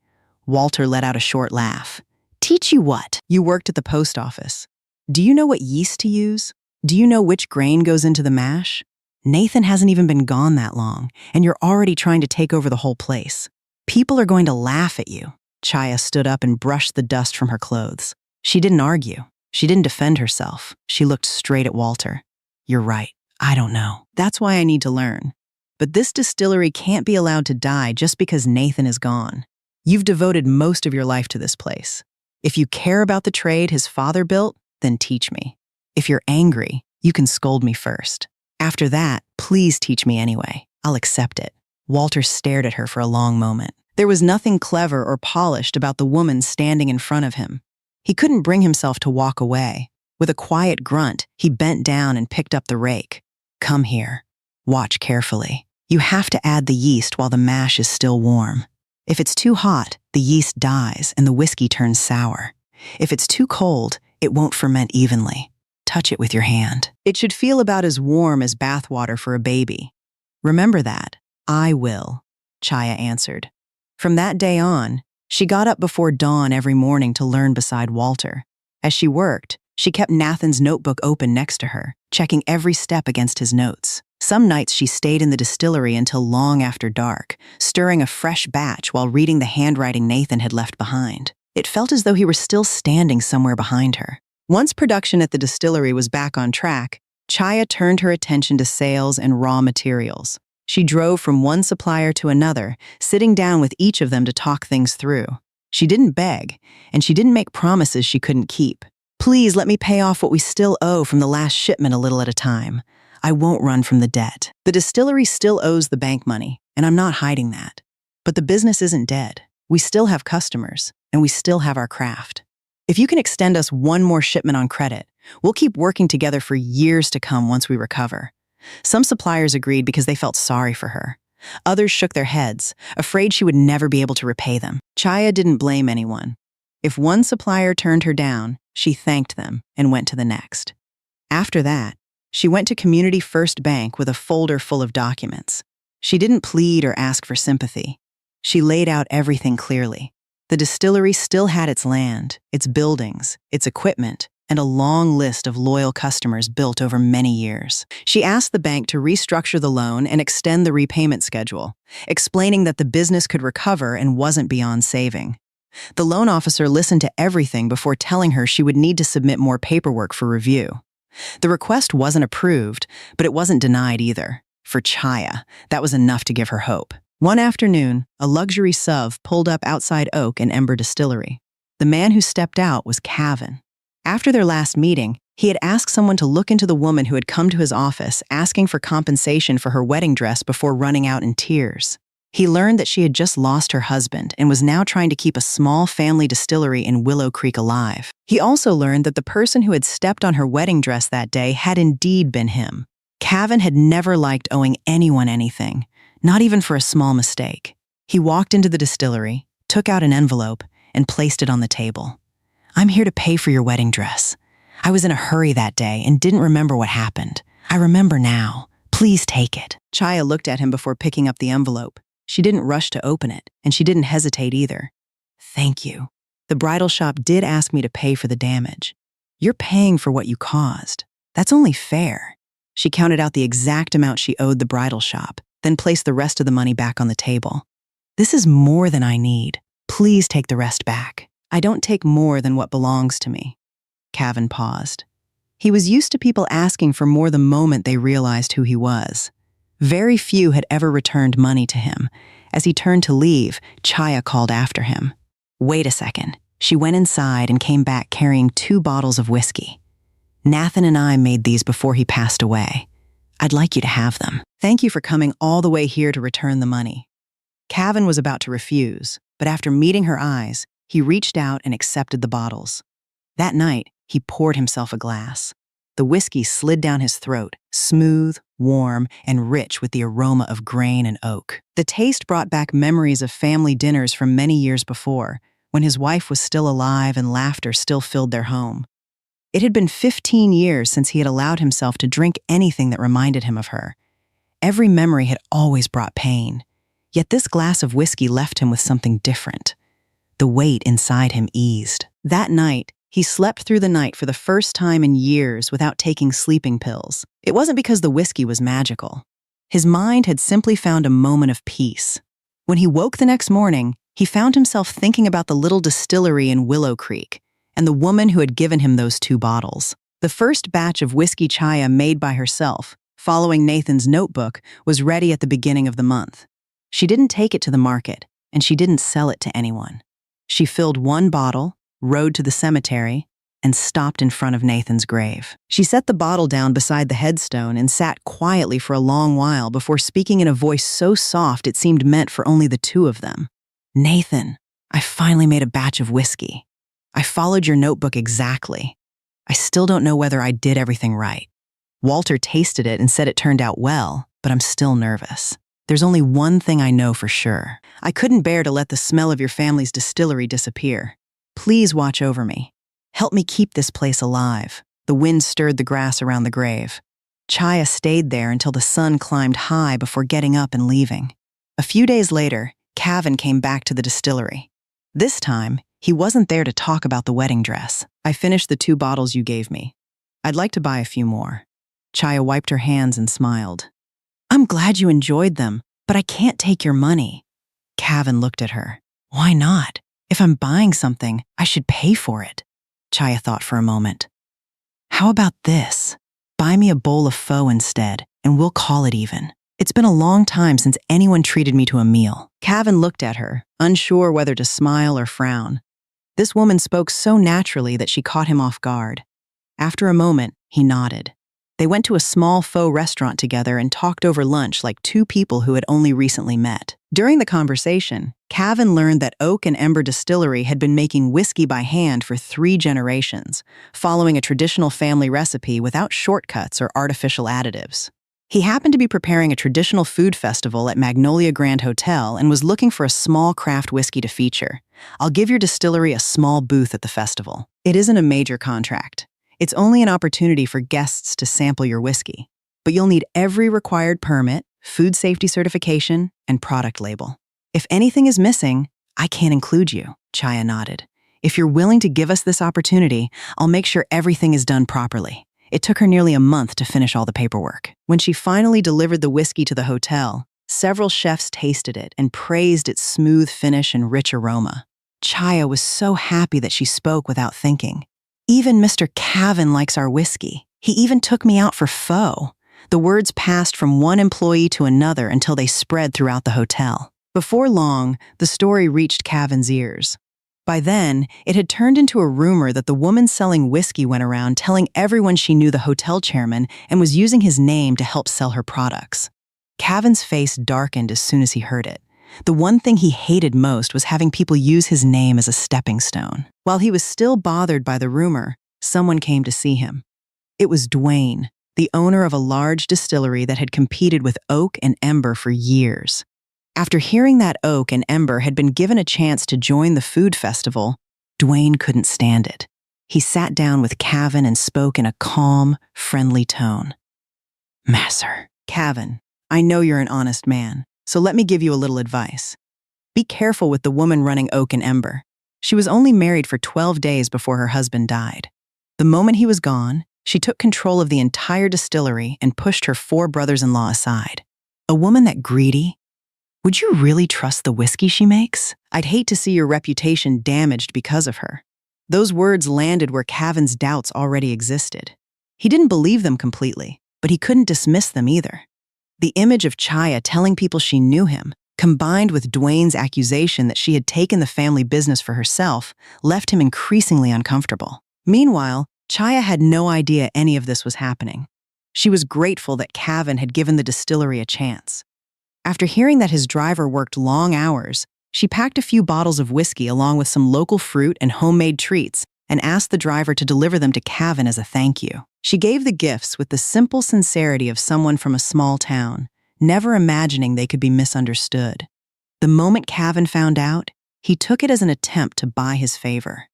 Walter let out a short laugh. Teach you what? You worked at the post office. Do you know what yeast to use? Do you know which grain goes into the mash? Nathan hasn't even been gone that long, and you're already trying to take over the whole place. People are going to laugh at you. Chaya stood up and brushed the dust from her clothes. She didn't argue. She didn't defend herself. She looked straight at Walter. You're right. I don't know. That's why I need to learn. But this distillery can't be allowed to die just because Nathan is gone. You've devoted most of your life to this place. If you care about the trade his father built, then teach me. If you're angry, you can scold me first. After that, please teach me anyway. I'll accept it. Walter stared at her for a long moment. There was nothing clever or polished about the woman standing in front of him. He couldn't bring himself to walk away. With a quiet grunt, he bent down and picked up the rake. Come here. Watch carefully. You have to add the yeast while the mash is still warm. If it's too hot, the yeast dies and the whiskey turns sour. If it's too cold, it won't ferment evenly. Touch it with your hand. It should feel about as warm as bathwater for a baby. Remember that. I will, Chaya answered. From that day on, she got up before dawn every morning to learn beside Walter. As she worked, she kept Nathan's notebook open next to her, checking every step against his notes. Some nights she stayed in the distillery until long after dark, stirring a fresh batch while reading the handwriting Nathan had left behind. It felt as though he were still standing somewhere behind her. Once production at the distillery was back on track, Chaya turned her attention to sales and raw materials. She drove from one supplier to another, sitting down with each of them to talk things through. She didn't beg, and she didn't make promises she couldn't keep. Please let me pay off what we still owe from the last shipment a little at a time. I won't run from the debt. The distillery still owes the bank money, and I'm not hiding that. But the business isn't dead. We still have customers, and we still have our craft. If you can extend us one more shipment on credit, we'll keep working together for years to come once we recover. Some suppliers agreed because they felt sorry for her. Others shook their heads, afraid she would never be able to repay them. Chaya didn't blame anyone. If one supplier turned her down, she thanked them and went to the next. After that, she went to Community First Bank with a folder full of documents. She didn't plead or ask for sympathy. She laid out everything clearly. The distillery still had its land, its buildings, its equipment, and a long list of loyal customers built over many years. She asked the bank to restructure the loan and extend the repayment schedule, explaining that the business could recover and wasn't beyond saving. The loan officer listened to everything before telling her she would need to submit more paperwork for review. The request wasn't approved, but it wasn't denied either. For Chaya, that was enough to give her hope. One afternoon, a luxury SUV pulled up outside Oak and Ember Distillery. The man who stepped out was Cavan. After their last meeting, he had asked someone to look into the woman who had come to his office asking for compensation for her wedding dress before running out in tears. He learned that she had just lost her husband and was now trying to keep a small family distillery in Willow Creek alive. He also learned that the person who had stepped on her wedding dress that day had indeed been him. Cavan had never liked owing anyone anything, not even for a small mistake. He walked into the distillery, took out an envelope, and placed it on the table. "I'm here to pay for your wedding dress. I was in a hurry that day and didn't remember what happened. I remember now. Please take it." Chaya looked at him before picking up the envelope. She didn't rush to open it, and she didn't hesitate either. "Thank you. The bridal shop did ask me to pay for the damage. You're paying for what you caused. That's only fair." She counted out the exact amount she owed the bridal shop, then placed the rest of the money back on the table. "This is more than I need. Please take the rest back." "I don't take more than what belongs to me." Cavan paused. He was used to people asking for more the moment they realized who he was. Very few had ever returned money to him. As he turned to leave, Chaya called after him. "Wait a second." She went inside and came back carrying 2 bottles of whiskey. "Nathan and I made these before he passed away. I'd like you to have them. Thank you for coming all the way here to return the money." Cavan was about to refuse, but after meeting her eyes, he reached out and accepted the bottles. That night, he poured himself a glass. The whiskey slid down his throat, smooth, warm, and rich with the aroma of grain and oak. The taste brought back memories of family dinners from many years before, when his wife was still alive and laughter still filled their home. It had been 15 years since he had allowed himself to drink anything that reminded him of her. Every memory had always brought pain, yet this glass of whiskey left him with something different. The weight inside him eased. That night, he slept through the night for the first time in years without taking sleeping pills. It wasn't because the whiskey was magical. His mind had simply found a moment of peace. When he woke the next morning, he found himself thinking about the little distillery in Willow Creek and the woman who had given him those 2 bottles. The first batch of whiskey Chaya made by herself, following Nathan's notebook, was ready at the beginning of the month. She didn't take it to the market, and she didn't sell it to anyone. She filled 1 bottle, rode to the cemetery, and stopped in front of Nathan's grave. She set the bottle down beside the headstone and sat quietly for a long while before speaking in a voice so soft it seemed meant for only the 2 of them. "Nathan, I finally made a batch of whiskey. I followed your notebook exactly. I still don't know whether I did everything right. Walter tasted it and said it turned out well, but I'm still nervous. There's only one thing I know for sure. I couldn't bear to let the smell of your family's distillery disappear. Please watch over me. Help me keep this place alive." The wind stirred the grass around the grave. Chaya stayed there until the sun climbed high before getting up and leaving. A few days later, Cavan came back to the distillery. This time, he wasn't there to talk about the wedding dress. "I finished the 2 bottles you gave me. I'd like to buy a few more." Chaya wiped her hands and smiled. "I'm glad you enjoyed them, but I can't take your money." Cavan looked at her. "Why not? If I'm buying something, I should pay for it." Chaya thought for a moment. "How about this? Buy me a bowl of pho instead, and we'll call it even. It's been a long time since anyone treated me to a meal." Cavan looked at her, unsure whether to smile or frown. This woman spoke so naturally that she caught him off guard. After a moment, he nodded. They went to a small pho restaurant together and talked over lunch like 2 people who had only recently met. During the conversation, Cavan learned that Oak and Ember Distillery had been making whiskey by hand for 3 generations, following a traditional family recipe without shortcuts or artificial additives. He happened to be preparing a traditional food festival at Magnolia Grand Hotel and was looking for a small craft whiskey to feature. "I'll give your distillery a small booth at the festival. It isn't a major contract. It's only an opportunity for guests to sample your whiskey. But you'll need every required permit, food safety certification, and product label. If anything is missing, I can't include you." Chaya nodded. If you're willing to give us this opportunity, I'll make sure everything is done properly. It took her nearly a month to finish all the paperwork. When she finally delivered the whiskey to the hotel, several chefs tasted it and praised its smooth finish and rich aroma. Chaya was so happy that she spoke without thinking. Even Mr. Cavan likes our whiskey. He even took me out for pho. The words passed from one employee to another until they spread throughout the hotel. Before long, the story reached Cavan's ears. By then, it had turned into a rumor that the woman selling whiskey went around telling everyone she knew the hotel chairman and was using his name to help sell her products. Cavan's face darkened as soon as he heard it. The one thing he hated most was having people use his name as a stepping stone. While he was still bothered by the rumor, someone came to see him. It was Dwayne, the owner of a large distillery that had competed with Oak and Ember for years. After hearing that Oak and Ember had been given a chance to join the food festival, Dwayne couldn't stand it. He sat down with Cavan and spoke in a calm, friendly tone. "Masser, Cavan, I know you're an honest man, so let me give you a little advice. Be careful with the woman running Oak and Ember. She was only married for 12 days before her husband died. The moment he was gone, she took control of the entire distillery and pushed her 4 brothers-in-law aside. A woman that greedy? Would you really trust the whiskey she makes? I'd hate to see your reputation damaged because of her." Those words landed where Cavan's doubts already existed. He didn't believe them completely, but he couldn't dismiss them either. The image of Chaya telling people she knew him, combined with Dwayne's accusation that she had taken the family business for herself, left him increasingly uncomfortable. Meanwhile, Chaya had no idea any of this was happening. She was grateful that Cavan had given the distillery a chance. After hearing that his driver worked long hours, she packed a few bottles of whiskey along with some local fruit and homemade treats and asked the driver to deliver them to Cavan as a thank you. She gave the gifts with the simple sincerity of someone from a small town, never imagining they could be misunderstood. The moment Cavan found out, he took it as an attempt to buy his favor.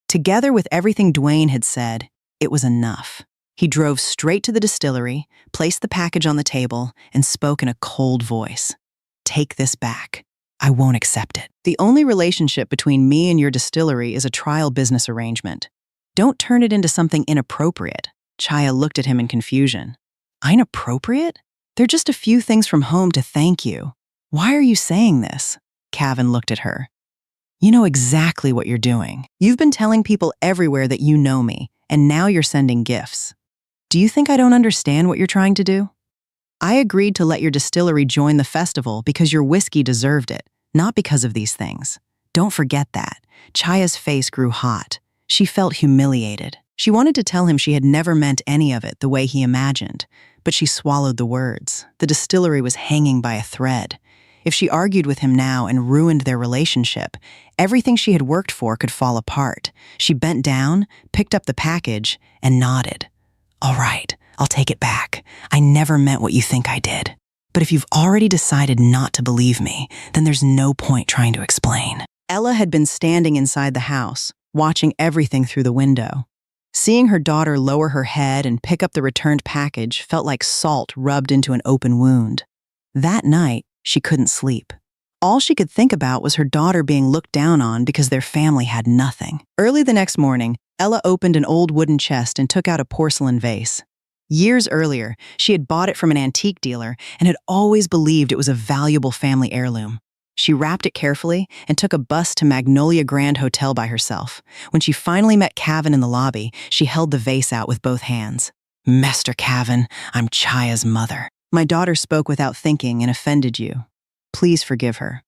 Together with everything Dwayne had said, it was enough. He drove straight to the distillery, placed the package on the table, and spoke in a cold voice. "Take this back. I won't accept it. The only relationship between me and your distillery is a trial business arrangement. Don't turn it into something inappropriate." Chaya looked at him in confusion. "Inappropriate? They're just a few things from home to thank you. Why are you saying this?" Cavan looked at her. "You know exactly what you're doing. You've been telling people everywhere that you know me, and now you're sending gifts. Do you think I don't understand what you're trying to do? I agreed to let your distillery join the festival because your whiskey deserved it, not because of these things. Don't forget that." Chaya's face grew hot. She felt humiliated. She wanted to tell him she had never meant any of it the way he imagined, but she swallowed the words. The distillery was hanging by a thread. If she argued with him now and ruined their relationship, everything she had worked for could fall apart. She bent down, picked up the package, and nodded. "All right, I'll take it back. I never meant what you think I did. But if you've already decided not to believe me, then there's no point trying to explain." Ella had been standing inside the house, watching everything through the window. Seeing her daughter lower her head and pick up the returned package felt like salt rubbed into an open wound. That night, she couldn't sleep. All she could think about was her daughter being looked down on because their family had nothing. Early the next morning, Ella opened an old wooden chest and took out a porcelain vase. Years earlier, she had bought it from an antique dealer and had always believed it was a valuable family heirloom. She wrapped it carefully and took a bus to Magnolia Grand Hotel by herself. When she finally met Cavan in the lobby, she held the vase out with both hands. "Mr. Cavan, I'm Chaya's mother. My daughter spoke without thinking and offended you. Please forgive her.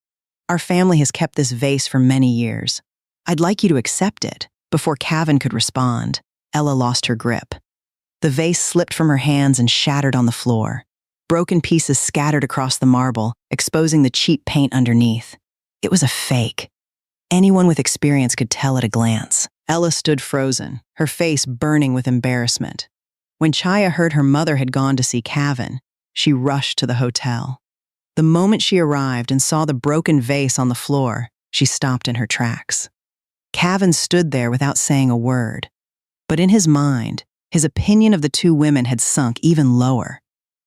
Our family has kept this vase for many years. I'd like you to accept it." Before Cavan could respond, Ella lost her grip. The vase slipped from her hands and shattered on the floor. Broken pieces scattered across the marble, exposing the cheap paint underneath. It was a fake. Anyone with experience could tell at a glance. Ella stood frozen, her face burning with embarrassment. When Chaya heard her mother had gone to see Cavan, she rushed to the hotel. The moment she arrived and saw the broken vase on the floor, she stopped in her tracks. Cavan stood there without saying a word. But in his mind, his opinion of the two women had sunk even lower.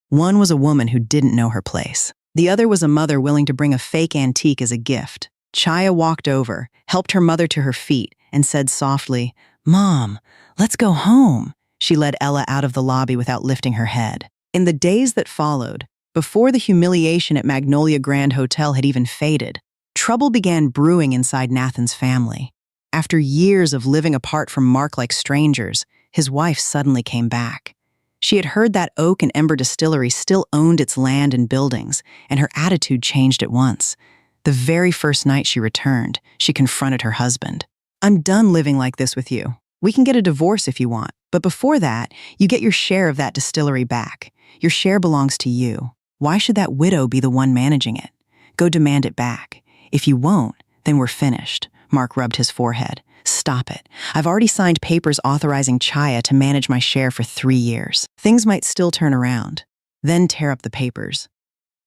One was a woman who didn't know her place. The other was a mother willing to bring a fake antique as a gift. Chaya walked over, helped her mother to her feet, and said softly, "Mom, let's go home." She led Ella out of the lobby without lifting her head. In the days that followed, before the humiliation at Magnolia Grand Hotel had even faded, trouble began brewing inside Nathan's family. After years of living apart from Mark like strangers, his wife suddenly came back. She had heard that Oak and Ember Distillery still owned its land and buildings, and her attitude changed at once. The very first night she returned, she confronted her husband. "I'm done living like this with you. We can get a divorce if you want, but before that, you get your share of that distillery back. Your share belongs to you. Why should that widow be the one managing it? Go demand it back. If you won't, then we're finished." Mark rubbed his forehead. "Stop it. I've already signed papers authorizing Chaya to manage my share for 3 years. Things might still turn around. Then tear up the papers.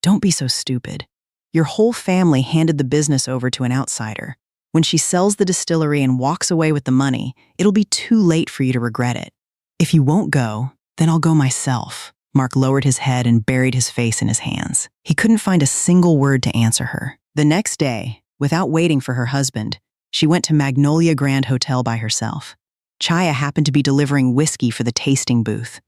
Don't be so stupid. Your whole family handed the business over to an outsider. When she sells the distillery and walks away with the money, it'll be too late for you to regret it. If you won't go, then I'll go myself." Mark lowered his head and buried his face in his hands. He couldn't find a single word to answer her. The next day, without waiting for her husband, she went to Magnolia Grand Hotel by herself. Chaya happened to be delivering whiskey for the tasting booth.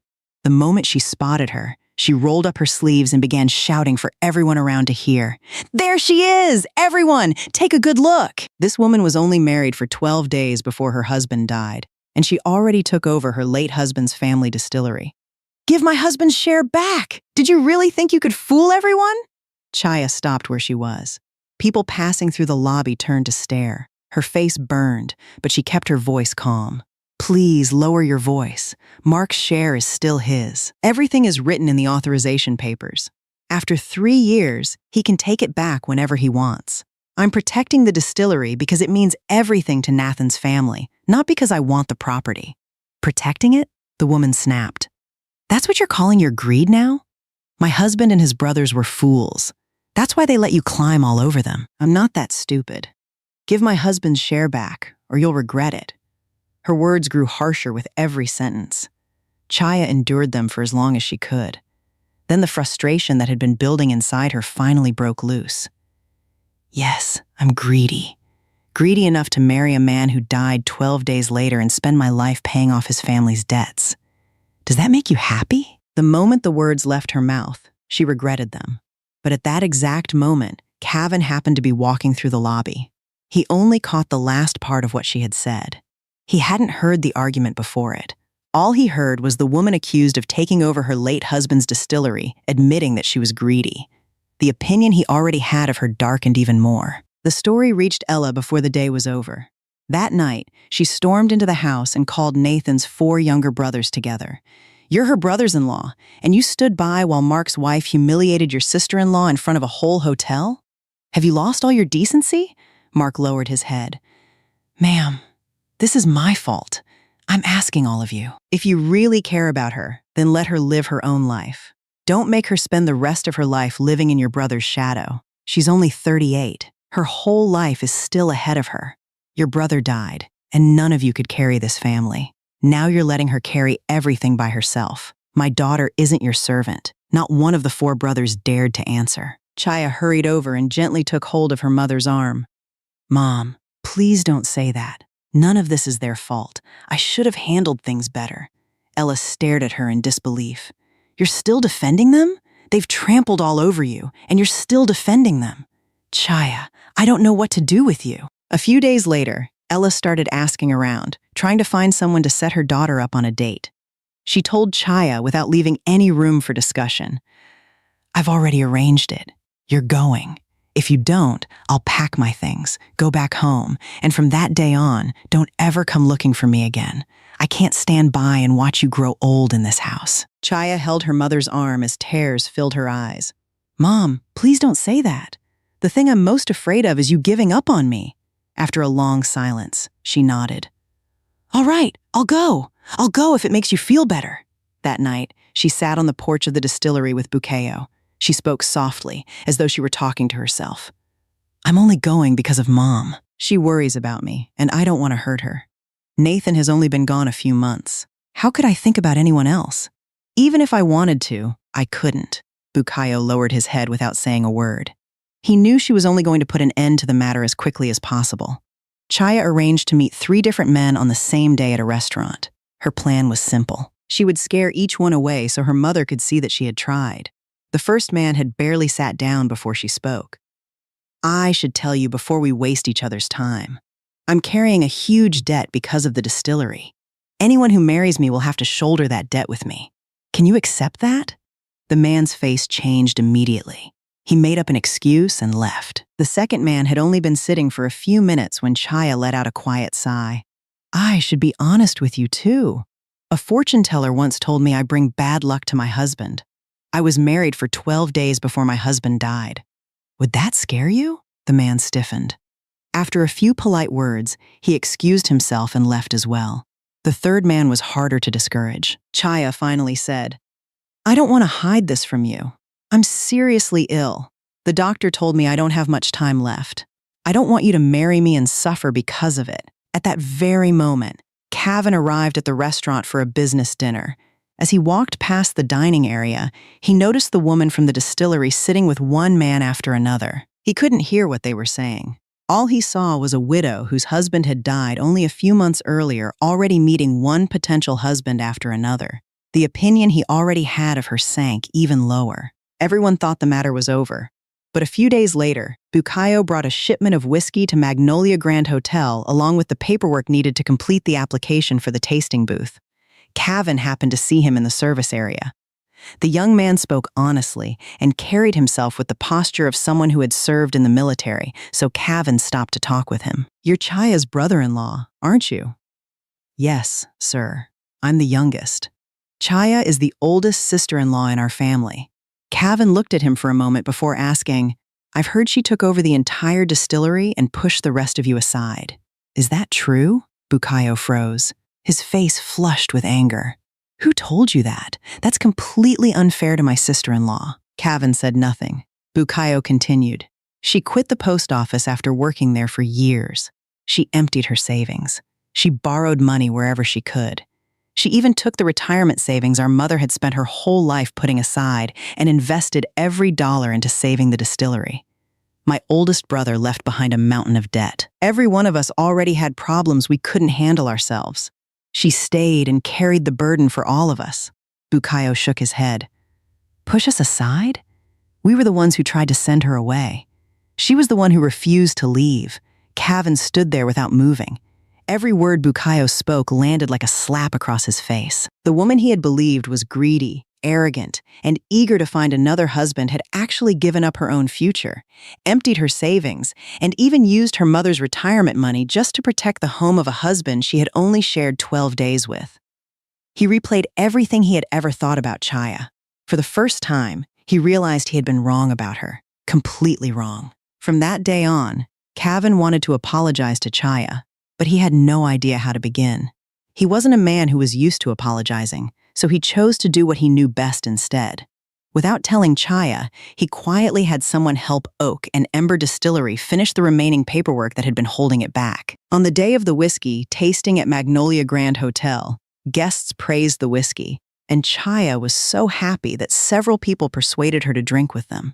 The moment she spotted her, she rolled up her sleeves and began shouting for everyone around to hear. "There she is! Everyone, take a good look!" This woman was only married for 12 days before her husband died, and she already took over her late husband's family distillery. "Give my husband's share back! Did you really think you could fool everyone?" Chaya stopped where she was. People passing through the lobby turned to stare. Her face burned, but she kept her voice calm. "Please lower your voice. Mark's share is still his. Everything is written in the authorization papers. After 3 years, he can take it back whenever he wants. I'm protecting the distillery because it means everything to Nathan's family, not because I want the property." "Protecting it?" the woman snapped. "That's what you're calling your greed now? My husband and his brothers were fools. That's why they let you climb all over them. I'm not that stupid. Give my husband's share back, or you'll regret it." Her words grew harsher with every sentence. Chaya endured them for as long as she could. Then the frustration that had been building inside her finally broke loose. "Yes, I'm greedy. Greedy enough to marry a man who died 12 days later and spend my life paying off his family's debts. Does that make you happy?" The moment the words left her mouth, she regretted them. But at that exact moment, Cavan happened to be walking through the lobby. He only caught the last part of what she had said. He hadn't heard the argument before it. All he heard was the woman accused of taking over her late husband's distillery, admitting that she was greedy. The opinion he already had of her darkened even more. The story reached Ella before the day was over. That night, she stormed into the house and called Nathan's 4 younger brothers together. "You're her brothers-in-law, and you stood by while Mark's wife humiliated your sister-in-law in front of a whole hotel? Have you lost all your decency?" Mark lowered his head. "Ma'am, this is my fault. I'm asking all of you. If you really care about her, then let her live her own life. Don't make her spend the rest of her life living in your brother's shadow. She's only 38. Her whole life is still ahead of her. Your brother died, and none of you could carry this family. Now you're letting her carry everything by herself. My daughter isn't your servant." Not one of the 4 brothers dared to answer. Chaya hurried over and gently took hold of her mother's arm. "Mom, please don't say that. None of this is their fault. I should have handled things better." Ella stared at her in disbelief. "You're still defending them? They've trampled all over you, and you're still defending them. Chaya, I don't know what to do with you." A few days later, Ella started asking around, trying to find someone to set her daughter up on a date. She told Chaya without leaving any room for discussion. "I've already arranged it. You're going. If you don't, I'll pack my things, go back home, and from that day on, don't ever come looking for me again. I can't stand by and watch you grow old in this house." Chaya held her mother's arm as tears filled her eyes. "Mom, please don't say that. The thing I'm most afraid of is you giving up on me." After a long silence, she nodded. "All right, I'll go. I'll go if it makes you feel better." That night, she sat on the porch of the distillery with Bukeo. She spoke softly, as though she were talking to herself. "I'm only going because of Mom. She worries about me, and I don't want to hurt her. Nathan has only been gone a few months. How could I think about anyone else? Even if I wanted to, I couldn't." Bukayo lowered his head without saying a word. He knew she was only going to put an end to the matter as quickly as possible. Chaya arranged to meet 3 different men on the same day at a restaurant. Her plan was simple. She would scare each one away so her mother could see that she had tried. The first man had barely sat down before she spoke. "I should tell you before we waste each other's time. I'm carrying a huge debt because of the distillery. Anyone who marries me will have to shoulder that debt with me. Can you accept that?" The man's face changed immediately. He made up an excuse and left. The second man had only been sitting for a few minutes when Chaya let out a quiet sigh. "I should be honest with you too. A fortune teller once told me I bring bad luck to my husband. I was married for 12 days before my husband died. Would that scare you?" The man stiffened. After a few polite words, he excused himself and left as well. The third man was harder to discourage. Chaya finally said, "I don't want to hide this from you. I'm seriously ill. The doctor told me I don't have much time left. I don't want you to marry me and suffer because of it." At that very moment, Cavan arrived at the restaurant for a business dinner. As he walked past the dining area, he noticed the woman from the distillery sitting with one man after another. He couldn't hear what they were saying. All he saw was a widow whose husband had died only a few months earlier, already meeting one potential husband after another. The opinion he already had of her sank even lower. Everyone thought the matter was over. But a few days later, Bukayo brought a shipment of whiskey to Magnolia Grand Hotel along with the paperwork needed to complete the application for the tasting booth. Cavan happened to see him in the service area. The young man spoke honestly and carried himself with the posture of someone who had served in the military, so Cavan stopped to talk with him. "You're Chaya's brother-in-law, aren't you?" "Yes, sir. I'm the youngest. Chaya is the oldest sister-in-law in our family." Cavan looked at him for a moment before asking, "I've heard she took over the entire distillery and pushed the rest of you aside. Is that true?" Bukayo froze. His face flushed with anger. "Who told you that? That's completely unfair to my sister-in-law." Cavan said nothing. Bukayo continued. "She quit the post office after working there for years. She emptied her savings. She borrowed money wherever she could. She even took the retirement savings our mother had spent her whole life putting aside and invested every dollar into saving the distillery. My oldest brother left behind a mountain of debt. Every one of us already had problems we couldn't handle ourselves. She stayed and carried the burden for all of us." Bukayo shook his head. "Push us aside? We were the ones who tried to send her away. She was the one who refused to leave." Cavan stood there without moving. Every word Bukayo spoke landed like a slap across his face. The woman he had believed was greedy, arrogant, and eager to find another husband had actually given up her own future, emptied her savings, and even used her mother's retirement money just to protect the home of a husband she had only shared 12 days with. He replayed everything he had ever thought about Chaya. For the first time, he realized he had been wrong about her, completely wrong. From that day on, Cavan wanted to apologize to Chaya, but he had no idea how to begin. He wasn't a man who was used to apologizing, so he chose to do what he knew best instead. Without telling Chaya, he quietly had someone help Oak and Ember Distillery finish the remaining paperwork that had been holding it back. On the day of the whiskey tasting at Magnolia Grand Hotel, guests praised the whiskey, and Chaya was so happy that several people persuaded her to drink with them.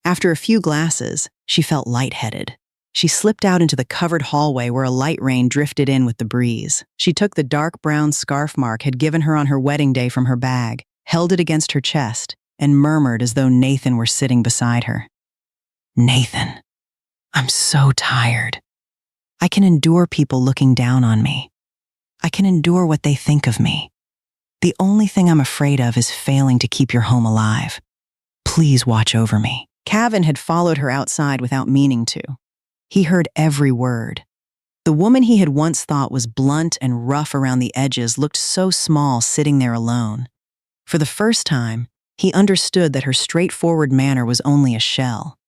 After a few glasses, she felt lightheaded. She slipped out into the covered hallway where a light rain drifted in with the breeze. She took the dark brown scarf Mark had given her on her wedding day from her bag, held it against her chest, and murmured as though Nathan were sitting beside her. "Nathan, I'm so tired. I can endure people looking down on me. I can endure what they think of me. The only thing I'm afraid of is failing to keep your home alive. Please watch over me." Cavan had followed her outside without meaning to. He heard every word. The woman he had once thought was blunt and rough around the edges looked so small sitting there alone. For the first time, he understood that her straightforward manner was only a shell.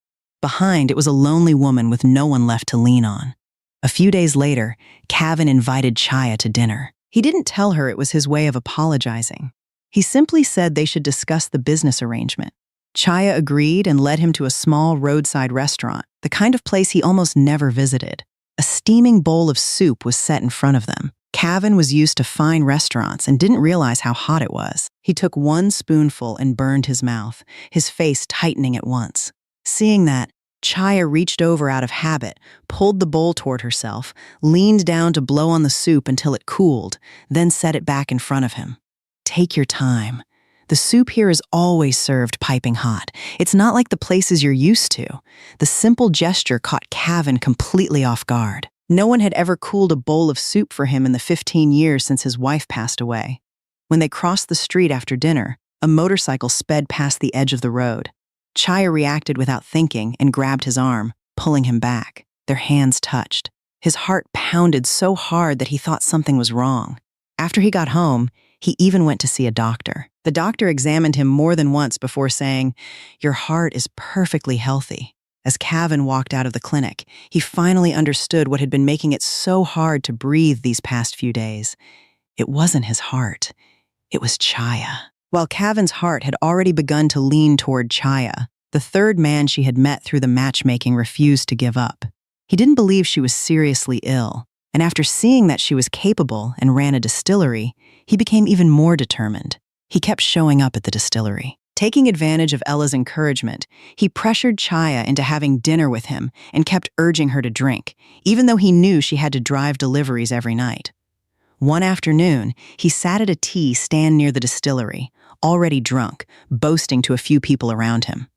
Behind, it was a lonely woman with no one left to lean on. A few days later, Cavan invited Chaya to dinner. He didn't tell her it was his way of apologizing. He simply said they should discuss the business arrangement. Chaya agreed and led him to a small roadside restaurant, the kind of place he almost never visited. A steaming bowl of soup was set in front of them. Cavan was used to fine restaurants and didn't realize how hot it was. He took one spoonful and burned his mouth, his face tightening at once. Seeing that, Chaya reached over out of habit, pulled the bowl toward herself, leaned down to blow on the soup until it cooled, then set it back in front of him. Take your time. The soup here is always served piping hot. It's not like the places you're used to. The simple gesture caught Cavan completely off guard. No one had ever cooled a bowl of soup for him in the 15 years since his wife passed away. When they crossed the street after dinner, a motorcycle sped past the edge of the road. Chaya reacted without thinking and grabbed his arm, pulling him back. Their hands touched. His heart pounded so hard that he thought something was wrong. After he got home, he even went to see a doctor. The doctor examined him more than once before saying, "Your heart is perfectly healthy." As Cavan walked out of the clinic, he finally understood what had been making it so hard to breathe these past few days. It wasn't his heart. It was Chaya. While Cavan's heart had already begun to lean toward Chaya, the third man she had met through the matchmaking refused to give up. He didn't believe she was seriously ill, and after seeing that she was capable and ran a distillery, he became even more determined. He kept showing up at the distillery. Taking advantage of Ella's encouragement, he pressured Chaya into having dinner with him and kept urging her to drink, even though he knew she had to drive deliveries every night. One afternoon, he sat at a tea stand near the distillery, already drunk, boasting to a few people around him.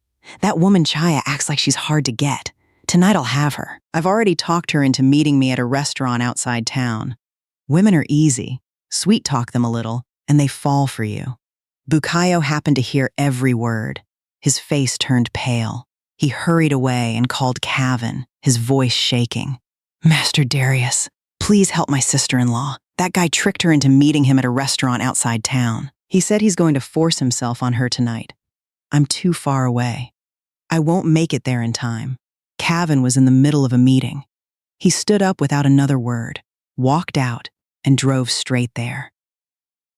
"That woman Chaya acts like she's hard to get. Tonight I'll have her. I've already talked her into meeting me at a restaurant outside town." Women are easy. Sweet-talk them a little, and they fall for you. Bukayo happened to hear every word. His face turned pale. He hurried away and called Cavan, his voice shaking. "Master Darius, please help my sister-in-law. That guy tricked her into meeting him at a restaurant outside town. He said he's going to force himself on her tonight. I'm too far away. I won't make it there in time." Cavan was in the middle of a meeting. He stood up without another word, walked out, and drove straight there.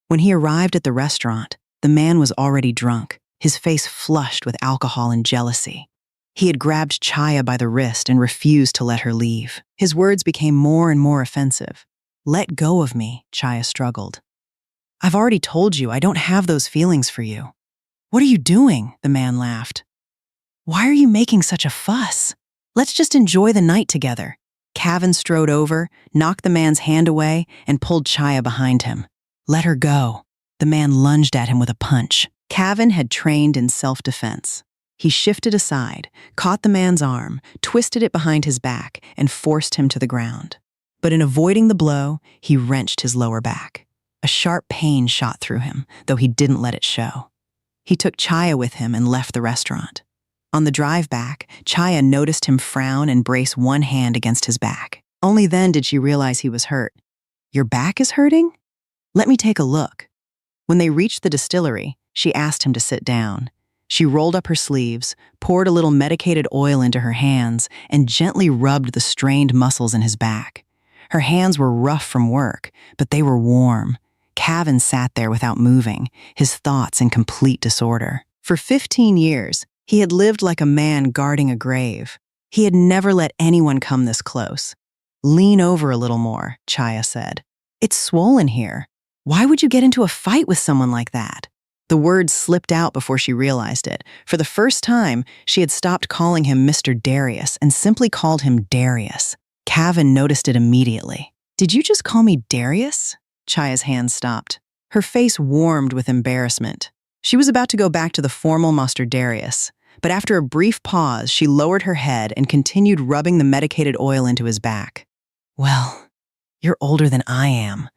When he arrived at the restaurant, the man was already drunk, his face flushed with alcohol and jealousy. He had grabbed Chaya by the wrist and refused to let her leave. His words became more and more offensive. "Let go of me," Chaya struggled. "I've already told you I don't have those feelings for you." "What are you doing?" the man laughed. "Why are you making such a fuss? Let's just enjoy the night together." Cavan strode over, knocked the man's hand away, and pulled Chaya behind him. "Let her go." The man lunged at him with a punch. Cavan had trained in self-defense. He shifted aside, caught the man's arm, twisted it behind his back, and forced him to the ground. But in avoiding the blow, he wrenched his lower back. A sharp pain shot through him, though he didn't let it show. He took Chaya with him and left the restaurant. On the drive back, Chaya noticed him frown and brace one hand against his back. Only then did she realize he was hurt. "Your back is hurting? Let me take a look." When they reached the distillery, she asked him to sit down. She rolled up her sleeves, poured a little medicated oil into her hands, and gently rubbed the strained muscles in his back. Her hands were rough from work, but they were warm. Cavan sat there without moving, his thoughts in complete disorder. For 15 years, he had lived like a man guarding a grave. He had never let anyone come this close. "Lean over a little more," Chaya said. "It's swollen here. Why would you get into a fight with someone like that?" The words slipped out before she realized it. For the first time, she had stopped calling him Mr. Darius and simply called him Darius. Cavan noticed it immediately. "Did you just call me Darius?" Chaya's hand stopped. Her face warmed with embarrassment. She was about to go back to the formal Master Darius, but after a brief pause, she lowered her head and continued rubbing the medicated oil into his back. "Well, you're older than I am.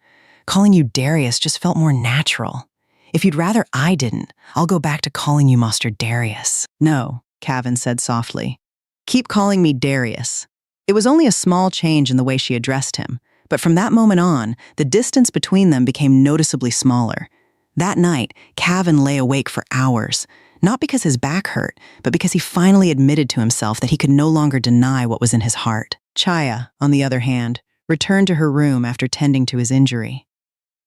Calling you Darius just felt more natural. If you'd rather I didn't, I'll go back to calling you Master Darius." "No," Cavan said softly. "Keep calling me Darius." It was only a small change in the way she addressed him, but from that moment on, the distance between them became noticeably smaller. That night, Cavan lay awake for hours, not because his back hurt, but because he finally admitted to himself that he could no longer deny what was in his heart. Chaya, on the other hand, returned to her room after tending to his injury.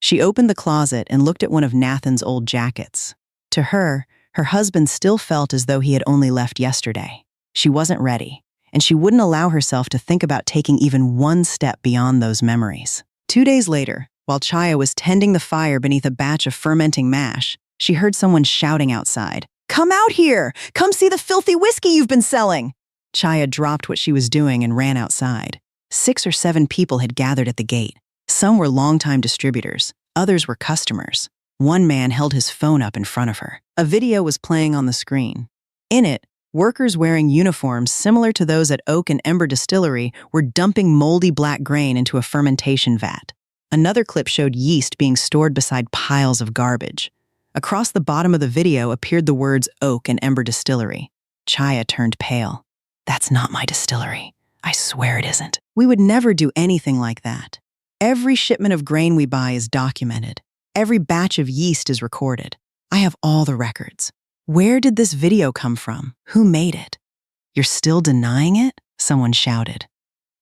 She opened the closet and looked at one of Nathan's old jackets. To her, her husband still felt as though he had only left yesterday. She wasn't ready, and she wouldn't allow herself to think about taking even one step beyond those memories. 2 days later, while Chaya was tending the fire beneath a batch of fermenting mash, she heard someone shouting outside, "Come out here! Come see the filthy whiskey you've been selling!" Chaya dropped what she was doing and ran outside. 6 or 7 people had gathered at the gate. Some were longtime distributors, others were customers. One man held his phone up in front of her. A video was playing on the screen. In it, workers wearing uniforms similar to those at Oak and Ember Distillery were dumping moldy black grain into a fermentation vat. Another clip showed yeast being stored beside piles of garbage. Across the bottom of the video appeared the words Oak and Ember Distillery. Chaya turned pale. "That's not my distillery. I swear it isn't. We would never do anything like that. Every shipment of grain we buy is documented. Every batch of yeast is recorded. I have all the records. Where did this video come from? Who made it?" "You're still denying it?" someone shouted.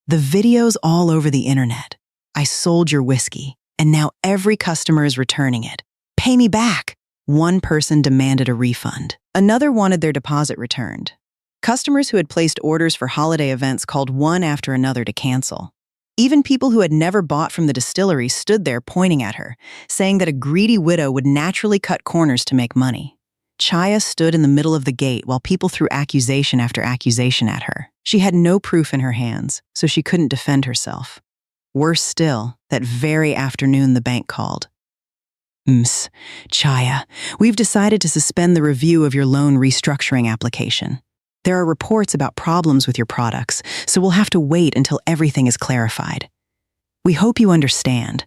"The video's all over the internet. I sold your whiskey, and now every customer is returning it. Pay me back." One person demanded a refund. Another wanted their deposit returned. Customers who had placed orders for holiday events called one after another to cancel. Even people who had never bought from the distillery stood there pointing at her, saying that a greedy widow would naturally cut corners to make money. Chaya stood in the middle of the gate while people threw accusation after accusation at her. She had no proof in her hands, so she couldn't defend herself. Worse still, that very afternoon the bank called. Chaya, we've decided to suspend the review of your loan restructuring application. There are reports about problems with your products, so we'll have to wait until everything is clarified. We hope you understand."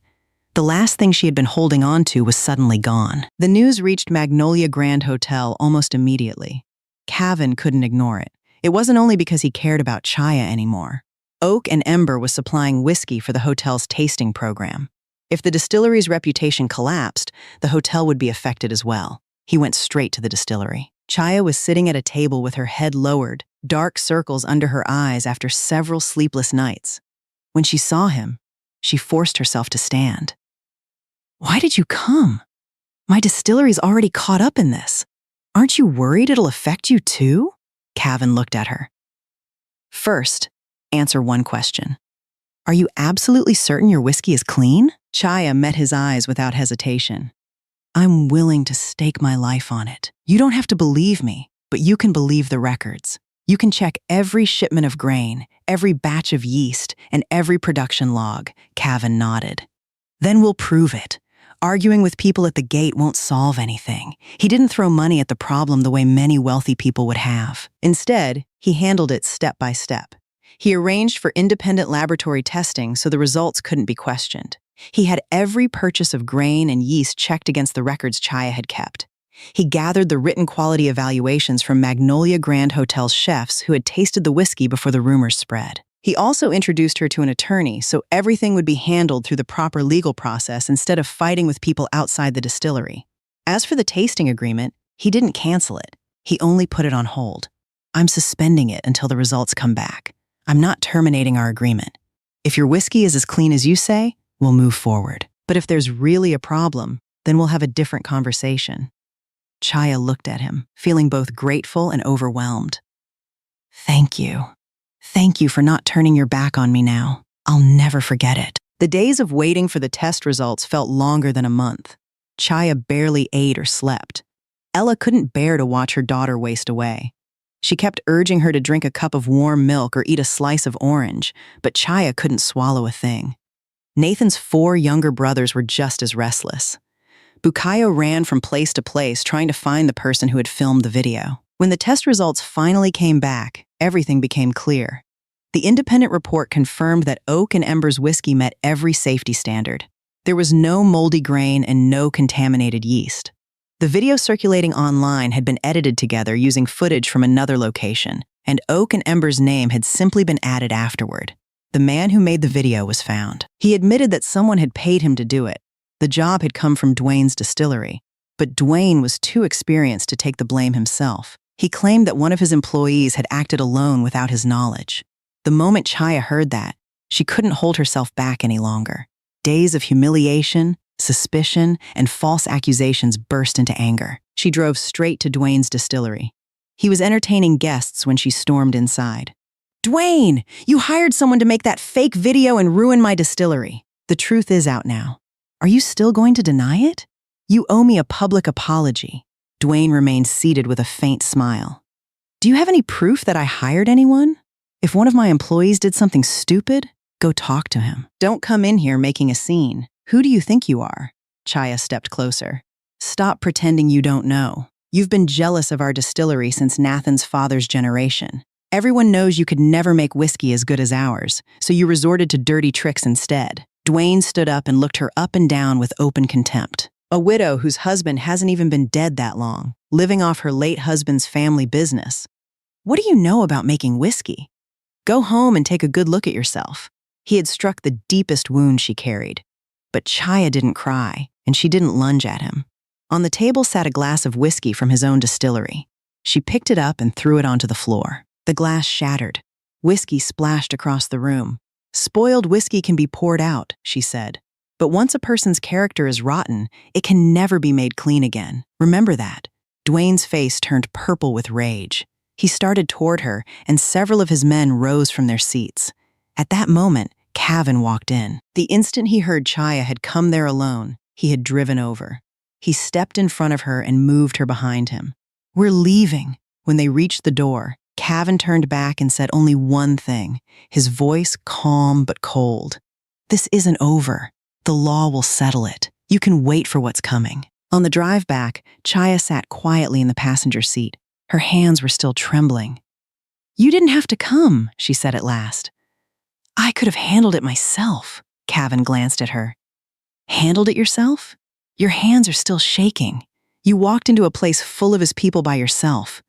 The last thing she had been holding on to was suddenly gone. The news reached Magnolia Grand Hotel almost immediately. Cavan couldn't ignore it. It wasn't only because he cared about Chaya anymore. Oak and Ember was supplying whiskey for the hotel's tasting program. If the distillery's reputation collapsed, the hotel would be affected as well. He went straight to the distillery. Chaya was sitting at a table with her head lowered, dark circles under her eyes after several sleepless nights. When she saw him, she forced herself to stand. "Why did you come? My distillery's already caught up in this. Aren't you worried it'll affect you too?" Cavan looked at her. "First, answer one question. Are you absolutely certain your whiskey is clean?" Chaya met his eyes without hesitation. "I'm willing to stake my life on it. You don't have to believe me, but you can believe the records. You can check every shipment of grain, every batch of yeast, and every production log," Cavan nodded. "Then we'll prove it. Arguing with people at the gate won't solve anything." He didn't throw money at the problem the way many wealthy people would have. Instead, he handled it step by step. He arranged for independent laboratory testing so the results couldn't be questioned. He had every purchase of grain and yeast checked against the records Chaya had kept. He gathered the written quality evaluations from Magnolia Grand Hotel's chefs who had tasted the whiskey before the rumors spread. He also introduced her to an attorney so everything would be handled through the proper legal process instead of fighting with people outside the distillery. As for the tasting agreement, he didn't cancel it. He only put it on hold. "I'm suspending it until the results come back. I'm not terminating our agreement. If your whiskey is as clean as you say, we'll move forward. But if there's really a problem, then we'll have a different conversation." Chaya looked at him, feeling both grateful and overwhelmed. Thank you for not turning your back on me now. I'll never forget it." The days of waiting for the test results felt longer than a month. Chaya barely ate or slept. Ella couldn't bear to watch her daughter waste away. She kept urging her to drink a cup of warm milk or eat a slice of orange, but Chaya couldn't swallow a thing. Nathan's 4 younger brothers were just as restless. Bukayo ran from place to place trying to find the person who had filmed the video. When the test results finally came back, everything became clear. The independent report confirmed that Oak and Ember's whiskey met every safety standard. There was no moldy grain and no contaminated yeast. The video circulating online had been edited together using footage from another location, and Oak and Ember's name had simply been added afterward. The man who made the video was found. He admitted that someone had paid him to do it. The job had come from Dwayne's distillery, but Dwayne was too experienced to take the blame himself. He claimed that one of his employees had acted alone without his knowledge. The moment Chaya heard that, she couldn't hold herself back any longer. Days of humiliation, suspicion, and false accusations burst into anger. She drove straight to Dwayne's distillery. He was entertaining guests when she stormed inside. "Dwayne, you hired someone to make that fake video and ruin my distillery. The truth is out now. Are you still going to deny it? You owe me a public apology." Dwayne remained seated with a faint smile. Do you have any proof that I hired anyone? If one of my employees did something stupid, go talk to him. Don't come in here making a scene. Who do you think you are? Chaya stepped closer. Stop pretending you don't know. You've been jealous of our distillery since Nathan's father's generation. Everyone knows you could never make whiskey as good as ours, so you resorted to dirty tricks instead. Dwayne stood up and looked her up and down with open contempt. A widow whose husband hasn't even been dead that long, living off her late husband's family business. What do you know about making whiskey? Go home and take a good look at yourself. He had struck the deepest wound she carried. But Chaya didn't cry, and she didn't lunge at him. On the table sat a glass of whiskey from his own distillery. She picked it up and threw it onto the floor. The glass shattered. Whiskey splashed across the room. Spoiled whiskey can be poured out, she said. But once a person's character is rotten, it can never be made clean again. Remember that. Dwayne's face turned purple with rage. He started toward her, and several of his men rose from their seats. At that moment, Cavan walked in. The instant he heard Chaya had come there alone, he had driven over. He stepped in front of her and moved her behind him. We're leaving. When they reached the door, Cavan turned back and said only one thing, his voice calm but cold. This isn't over. The law will settle it. You can wait for what's coming. On the drive back, Chaya sat quietly in the passenger seat. Her hands were still trembling. You didn't have to come, she said at last. I could have handled it myself. Cavan glanced at her. Handled it yourself? Your hands are still shaking. You walked into a place full of his people by yourself.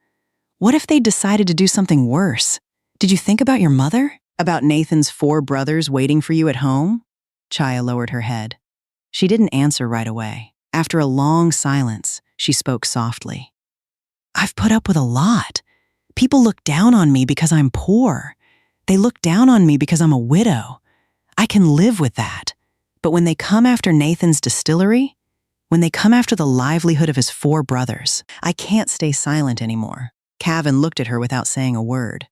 What if they decided to do something worse? Did you think about your mother? About Nathan's 4 brothers waiting for you at home? Chaya lowered her head. She didn't answer right away. After a long silence, she spoke softly. I've put up with a lot. People look down on me because I'm poor. They look down on me because I'm a widow. I can live with that. But when they come after Nathan's distillery, when they come after the livelihood of his 4 brothers, I can't stay silent anymore. Cavan looked at her without saying a word.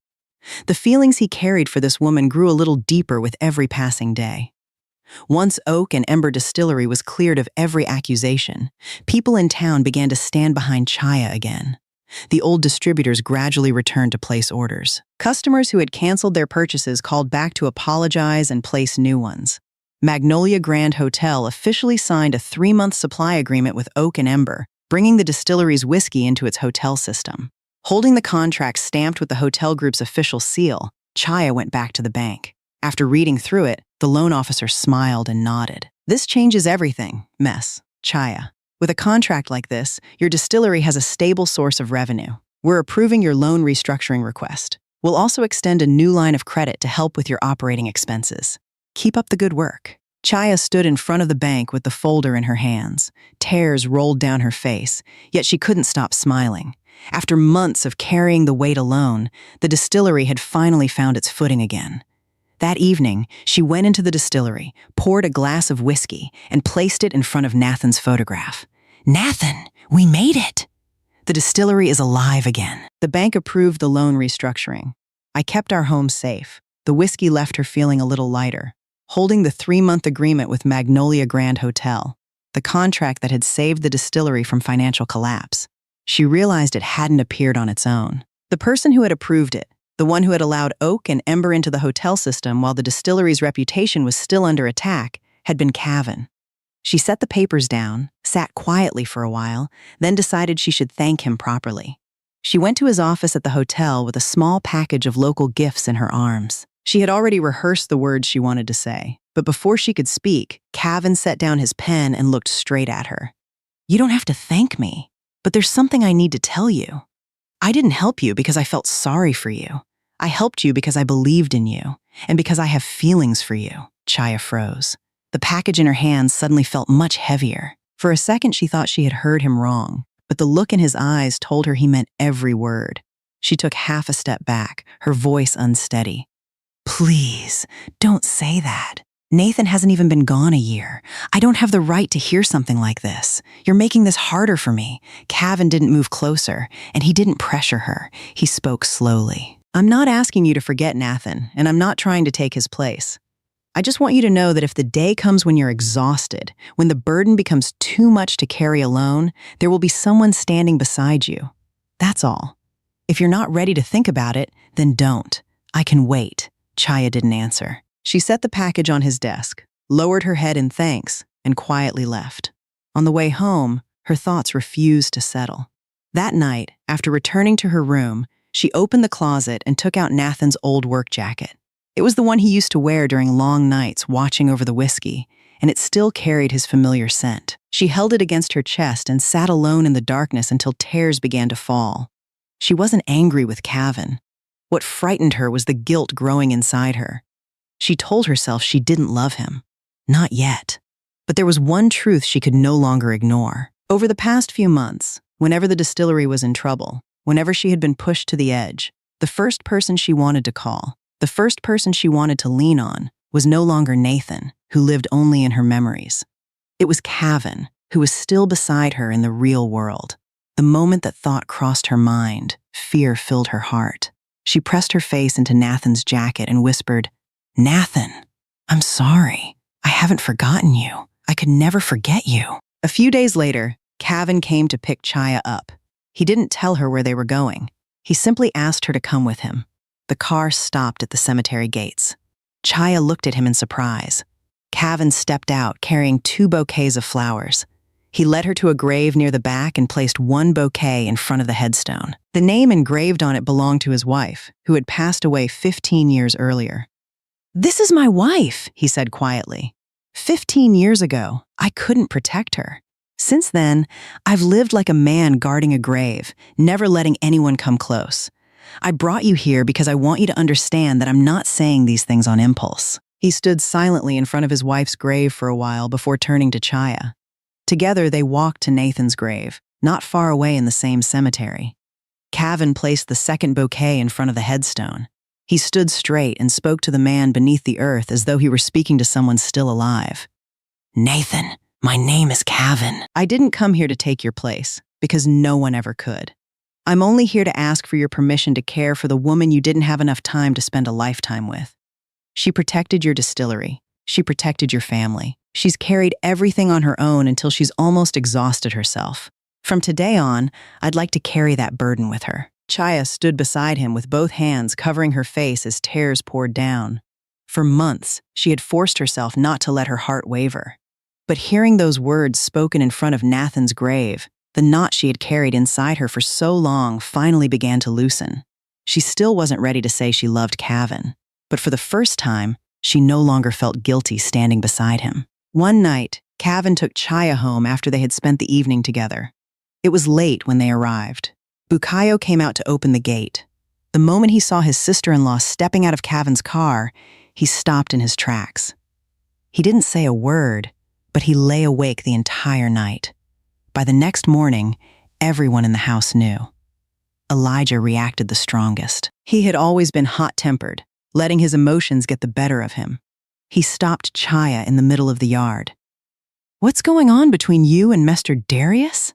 The feelings he carried for this woman grew a little deeper with every passing day. Once Oak and Ember Distillery was cleared of every accusation, people in town began to stand behind Chaya again. The old distributors gradually returned to place orders. Customers who had canceled their purchases called back to apologize and place new ones. Magnolia Grand Hotel officially signed a 3-month supply agreement with Oak and Ember, bringing the distillery's whiskey into its hotel system. Holding the contract stamped with the hotel group's official seal, Chaya went back to the bank. After reading through it, the loan officer smiled and nodded. This changes everything, Miss Chaya. With a contract like this, your distillery has a stable source of revenue. We're approving your loan restructuring request. We'll also extend a new line of credit to help with your operating expenses. Keep up the good work. Chaya stood in front of the bank with the folder in her hands. Tears rolled down her face, yet she couldn't stop smiling. After months of carrying the weight alone, the distillery had finally found its footing again. That evening, she went into the distillery, poured a glass of whiskey, and placed it in front of Nathan's photograph. Nathan, we made it! The distillery is alive again. The bank approved the loan restructuring. I kept our home safe. The whiskey left her feeling a little lighter. Holding the 3-month agreement with Magnolia Grand Hotel, the contract that had saved the distillery from financial collapse, she realized it hadn't appeared on its own. The person who had approved it, the one who had allowed Oak and Ember into the hotel system while the distillery's reputation was still under attack, had been Cavan. She set the papers down, sat quietly for a while, then decided she should thank him properly. She went to his office at the hotel with a small package of local gifts in her arms. She had already rehearsed the words she wanted to say, but before she could speak, Cavan set down his pen and looked straight at her. You don't have to thank me, but there's something I need to tell you. I didn't help you because I felt sorry for you. I helped you because I believed in you, and because I have feelings for you. Chaya froze. The package in her hands suddenly felt much heavier. For a second, she thought she had heard him wrong, but the look in his eyes told her he meant every word. She took half a step back, her voice unsteady. Please, don't say that. Nathan hasn't even been gone a year. I don't have the right to hear something like this. You're making this harder for me. Cavan didn't move closer, and he didn't pressure her. He spoke slowly. I'm not asking you to forget Nathan, and I'm not trying to take his place. I just want you to know that if the day comes when you're exhausted, when the burden becomes too much to carry alone, there will be someone standing beside you. That's all. If you're not ready to think about it, then don't. I can wait. Chaya didn't answer. She set the package on his desk, lowered her head in thanks, and quietly left. On the way home, her thoughts refused to settle. That night, after returning to her room, she opened the closet and took out Nathan's old work jacket. It was the one he used to wear during long nights watching over the whiskey, and it still carried his familiar scent. She held it against her chest and sat alone in the darkness until tears began to fall. She wasn't angry with Cavan. What frightened her was the guilt growing inside her. She told herself she didn't love him. Not yet. But there was one truth she could no longer ignore. Over the past few months, whenever the distillery was in trouble, whenever she had been pushed to the edge, the first person she wanted to call, the first person she wanted to lean on, was no longer Nathan, who lived only in her memories. It was Cavan, who was still beside her in the real world. The moment that thought crossed her mind, fear filled her heart. She pressed her face into Nathan's jacket and whispered, "Nathan, I'm sorry. I haven't forgotten you. I could never forget you." A few days later, Cavan came to pick Chaya up. He didn't tell her where they were going. He simply asked her to come with him. The car stopped at the cemetery gates. Chaya looked at him in surprise. Cavan stepped out carrying 2 bouquets of flowers. He led her to a grave near the back and placed 1 bouquet in front of the headstone. The name engraved on it belonged to his wife, who had passed away 15 years earlier. "This is my wife," he said quietly. 15 years ago, I couldn't protect her. Since then, I've lived like a man guarding a grave, never letting anyone come close. I brought you here because I want you to understand that I'm not saying these things on impulse. He stood silently in front of his wife's grave for a while before turning to Chaya. Together, they walked to Nathan's grave, not far away in the same cemetery. Cavan placed the second bouquet in front of the headstone. He stood straight and spoke to the man beneath the earth as though he were speaking to someone still alive. "Nathan, my name is Cavan. I didn't come here to take your place, because no one ever could. I'm only here to ask for your permission to care for the woman you didn't have enough time to spend a lifetime with. She protected your distillery. She protected your family. She's carried everything on her own until she's almost exhausted herself. From today on, I'd like to carry that burden with her." Chaya stood beside him with both hands covering her face as tears poured down. For months, she had forced herself not to let her heart waver. But hearing those words spoken in front of Nathan's grave, the knot she had carried inside her for so long finally began to loosen. She still wasn't ready to say she loved Cavan, but for the first time, she no longer felt guilty standing beside him. One night, Cavan took Chaya home after they had spent the evening together. It was late when they arrived. Bukayo came out to open the gate. The moment he saw his sister-in-law stepping out of Cavan's car, he stopped in his tracks. He didn't say a word, but he lay awake the entire night. By the next morning, everyone in the house knew. Elijah reacted the strongest. He had always been hot-tempered, letting his emotions get the better of him. He stopped Chaya in the middle of the yard. "What's going on between you and Mr. Darius?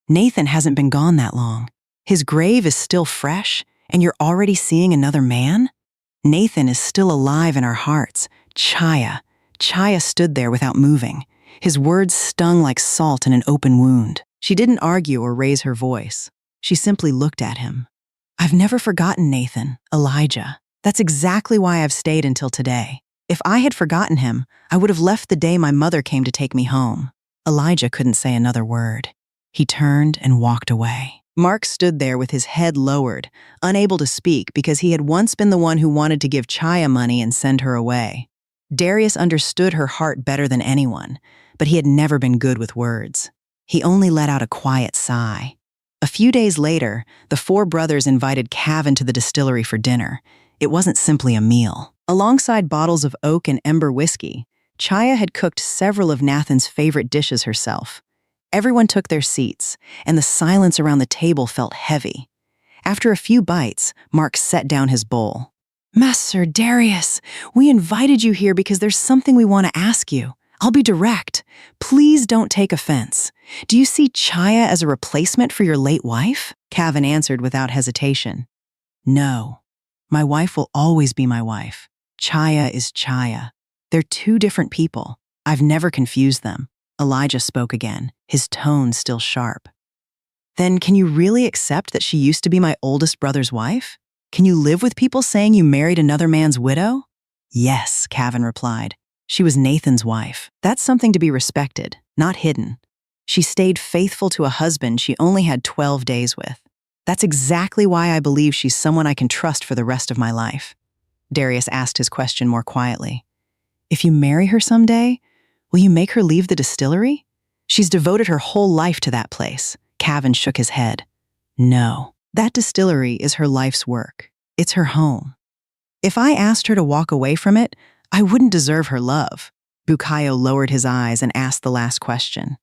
Nathan hasn't been gone that long. His grave is still fresh, and you're already seeing another man? Nathan is still alive in our hearts. Chaya." Chaya stood there without moving. His words stung like salt in an open wound. She didn't argue or raise her voice. She simply looked at him. "I've never forgotten Nathan, Elijah. That's exactly why I've stayed until today. If I had forgotten him, I would have left the day my mother came to take me home." Elijah couldn't say another word. He turned and walked away. Mark stood there with his head lowered, unable to speak because he had once been the one who wanted to give Chaya money and send her away. Darius understood her heart better than anyone, but he had never been good with words. He only let out a quiet sigh. A few days later, the 4 brothers invited Cavan to the distillery for dinner. It wasn't simply a meal. Alongside bottles of oak and ember whiskey, Chaya had cooked several of Nathan's favorite dishes herself. Everyone took their seats, and the silence around the table felt heavy. After a few bites, Mark set down his bowl. "Master Darius, we invited you here because there's something we want to ask you. I'll be direct. Please don't take offense. Do you see Chaya as a replacement for your late wife?" Cavan answered without hesitation. "No. My wife will always be my wife. Chaya is Chaya. They're 2 different people. I've never confused them." Elijah spoke again, his tone still sharp. Then can you really accept that she used to be my oldest brother's wife? Can you live with people saying you married another man's widow? Yes, Cavan replied. She was Nathan's wife. That's something to be respected, not hidden. She stayed faithful to a husband she only had 12 days with. That's exactly why I believe she's someone I can trust for the rest of my life. Darius asked his question more quietly. If you marry her someday, will you make her leave the distillery? She's devoted her whole life to that place. Cavan shook his head. No, that distillery is her life's work. It's her home. If I asked her to walk away from it, I wouldn't deserve her love. Bukayo lowered his eyes and asked the last question.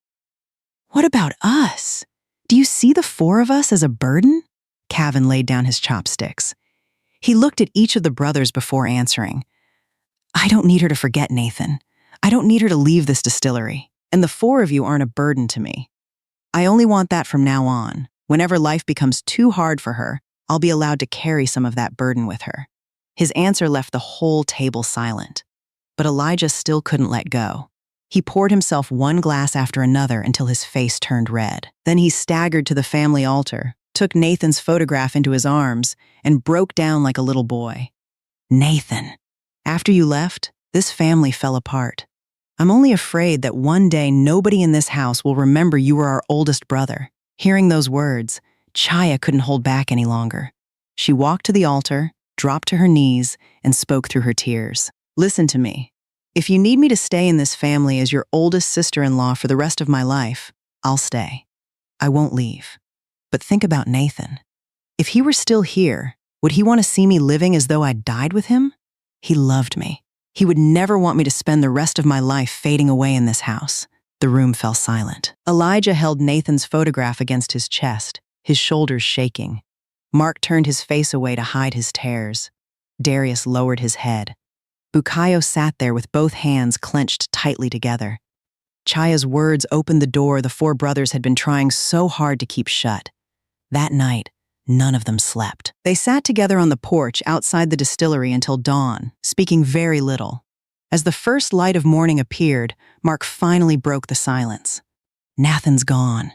What about us? Do you see the four of us as a burden? Cavan laid down his chopsticks. He looked at each of the brothers before answering. I don't need her to forget Nathan. I don't need her to leave this distillery. And the four of you aren't a burden to me. I only want that from now on. Whenever life becomes too hard for her, I'll be allowed to carry some of that burden with her. His answer left the whole table silent. But Elijah still couldn't let go. He poured himself one glass after another until his face turned red. Then he staggered to the family altar, took Nathan's photograph into his arms, and broke down like a little boy. Nathan, after you left, this family fell apart. I'm only afraid that one day nobody in this house will remember you were our oldest brother. Hearing those words, Chaya couldn't hold back any longer. She walked to the altar, dropped to her knees, and spoke through her tears. Listen to me. If you need me to stay in this family as your oldest sister-in-law for the rest of my life, I'll stay. I won't leave. But think about Nathan. If he were still here, would he want to see me living as though I'd died with him? He loved me. He would never want me to spend the rest of my life fading away in this house. The room fell silent. Elijah held Nathan's photograph against his chest, his shoulders shaking. Mark turned his face away to hide his tears. Darius lowered his head. Bukayo sat there with both hands clenched tightly together. Chaya's words opened the door the four brothers had been trying so hard to keep shut. That night, none of them slept. They sat together on the porch outside the distillery until dawn, speaking very little. As the first light of morning appeared, Mark finally broke the silence. Nathan's gone.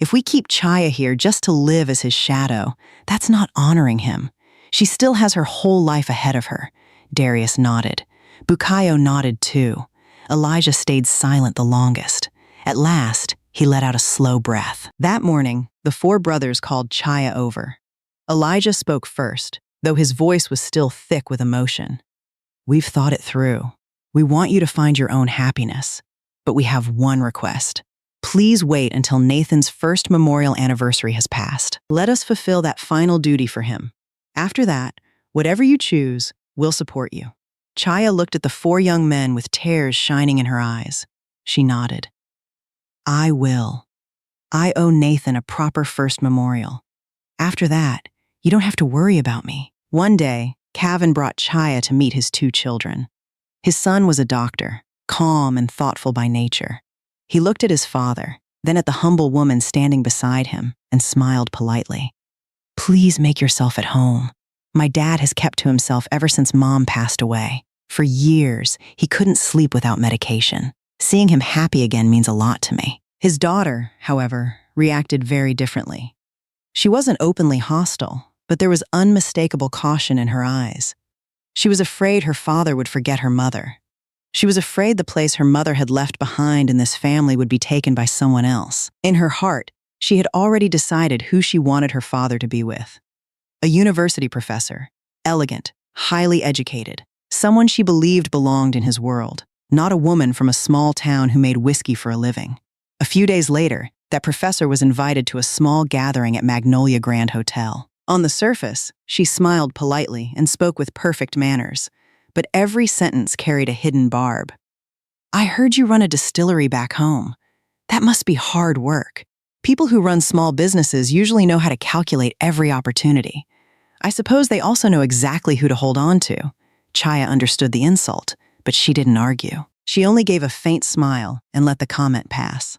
If we keep Chaya here just to live as his shadow, that's not honoring him. She still has her whole life ahead of her. Darius nodded. Bukayo nodded too. Elijah stayed silent the longest. At last, he let out a slow breath. That morning, the four brothers called Chaya over. Elijah spoke first, though his voice was still thick with emotion. We've thought it through. We want you to find your own happiness, but we have one request. Please wait until Nathan's first memorial anniversary has passed. Let us fulfill that final duty for him. After that, whatever you choose, we'll support you. Chaya looked at the four young men with tears shining in her eyes. She nodded. I will. I owe Nathan a proper first memorial. After that, you don't have to worry about me. One day, Cavan brought Chaya to meet his two children. His son was a doctor, calm and thoughtful by nature. He looked at his father, then at the humble woman standing beside him, and smiled politely. Please make yourself at home. My dad has kept to himself ever since Mom passed away. For years, he couldn't sleep without medication. Seeing him happy again means a lot to me. His daughter, however, reacted very differently. She wasn't openly hostile, but there was unmistakable caution in her eyes. She was afraid her father would forget her mother. She was afraid the place her mother had left behind in this family would be taken by someone else. In her heart, she had already decided who she wanted her father to be with. A university professor, elegant, highly educated, someone she believed belonged in his world, not a woman from a small town who made whiskey for a living. A few days later, that professor was invited to a small gathering at Magnolia Grand Hotel. On the surface, she smiled politely and spoke with perfect manners, but every sentence carried a hidden barb. I heard you run a distillery back home. That must be hard work. People who run small businesses usually know how to calculate every opportunity. I suppose they also know exactly who to hold on to. Chaya understood the insult, but she didn't argue. She only gave a faint smile and let the comment pass.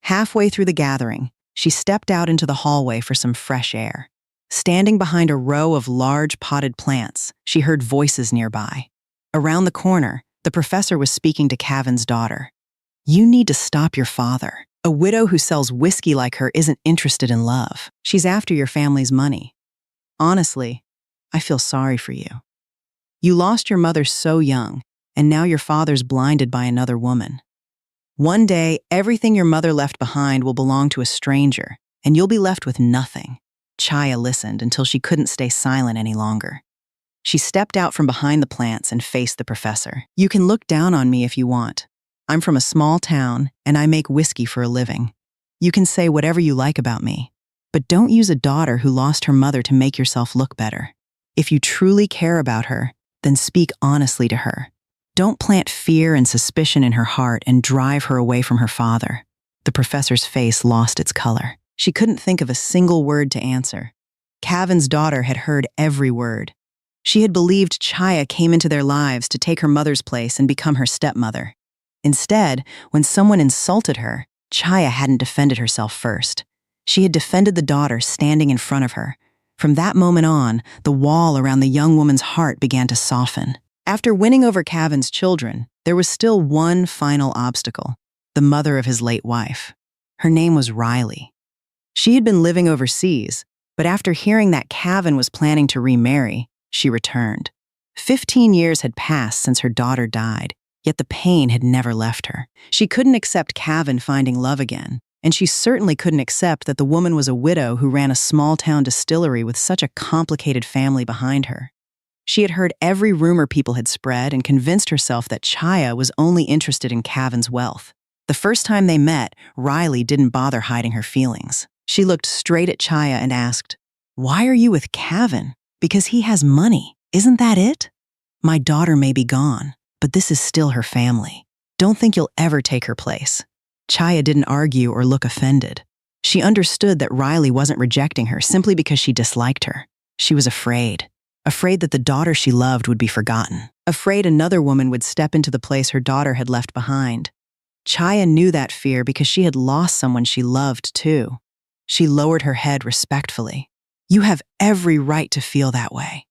Halfway through the gathering, she stepped out into the hallway for some fresh air. Standing behind a row of large potted plants, she heard voices nearby. Around the corner, the professor was speaking to Cavan's daughter. You need to stop your father. A widow who sells whiskey like her isn't interested in love. She's after your family's money. Honestly, I feel sorry for you. You lost your mother so young, and now your father's blinded by another woman. One day, everything your mother left behind will belong to a stranger, and you'll be left with nothing. Chaya listened until she couldn't stay silent any longer. She stepped out from behind the plants and faced the professor. You can look down on me if you want. I'm from a small town, and I make whiskey for a living. You can say whatever you like about me, but don't use a daughter who lost her mother to make yourself look better. If you truly care about her, then speak honestly to her. Don't plant fear and suspicion in her heart and drive her away from her father. The professor's face lost its color. She couldn't think of a single word to answer. Cavan's daughter had heard every word. She had believed Chaya came into their lives to take her mother's place and become her stepmother. Instead, when someone insulted her, Chaya hadn't defended herself first. She had defended the daughter standing in front of her. From that moment on, the wall around the young woman's heart began to soften. After winning over Cavan's children, there was still one final obstacle: the mother of his late wife. Her name was Riley. She had been living overseas, but after hearing that Cavan was planning to remarry, she returned. 15 years had passed since her daughter died, yet the pain had never left her. She couldn't accept Cavan finding love again, and she certainly couldn't accept that the woman was a widow who ran a small-town distillery with such a complicated family behind her. She had heard every rumor people had spread and convinced herself that Chaya was only interested in Cavan's wealth. The first time they met, Riley didn't bother hiding her feelings. She looked straight at Chaya and asked, "Why are you with Cavan? Because he has money. Isn't that it? My daughter may be gone, but this is still her family. Don't think you'll ever take her place." Chaya didn't argue or look offended. She understood that Riley wasn't rejecting her simply because she disliked her. She was afraid that the daughter she loved would be forgotten, afraid another woman would step into the place her daughter had left behind. Chaya knew that fear because she had lost someone she loved too. She lowered her head respectfully. "You have every right to feel that way.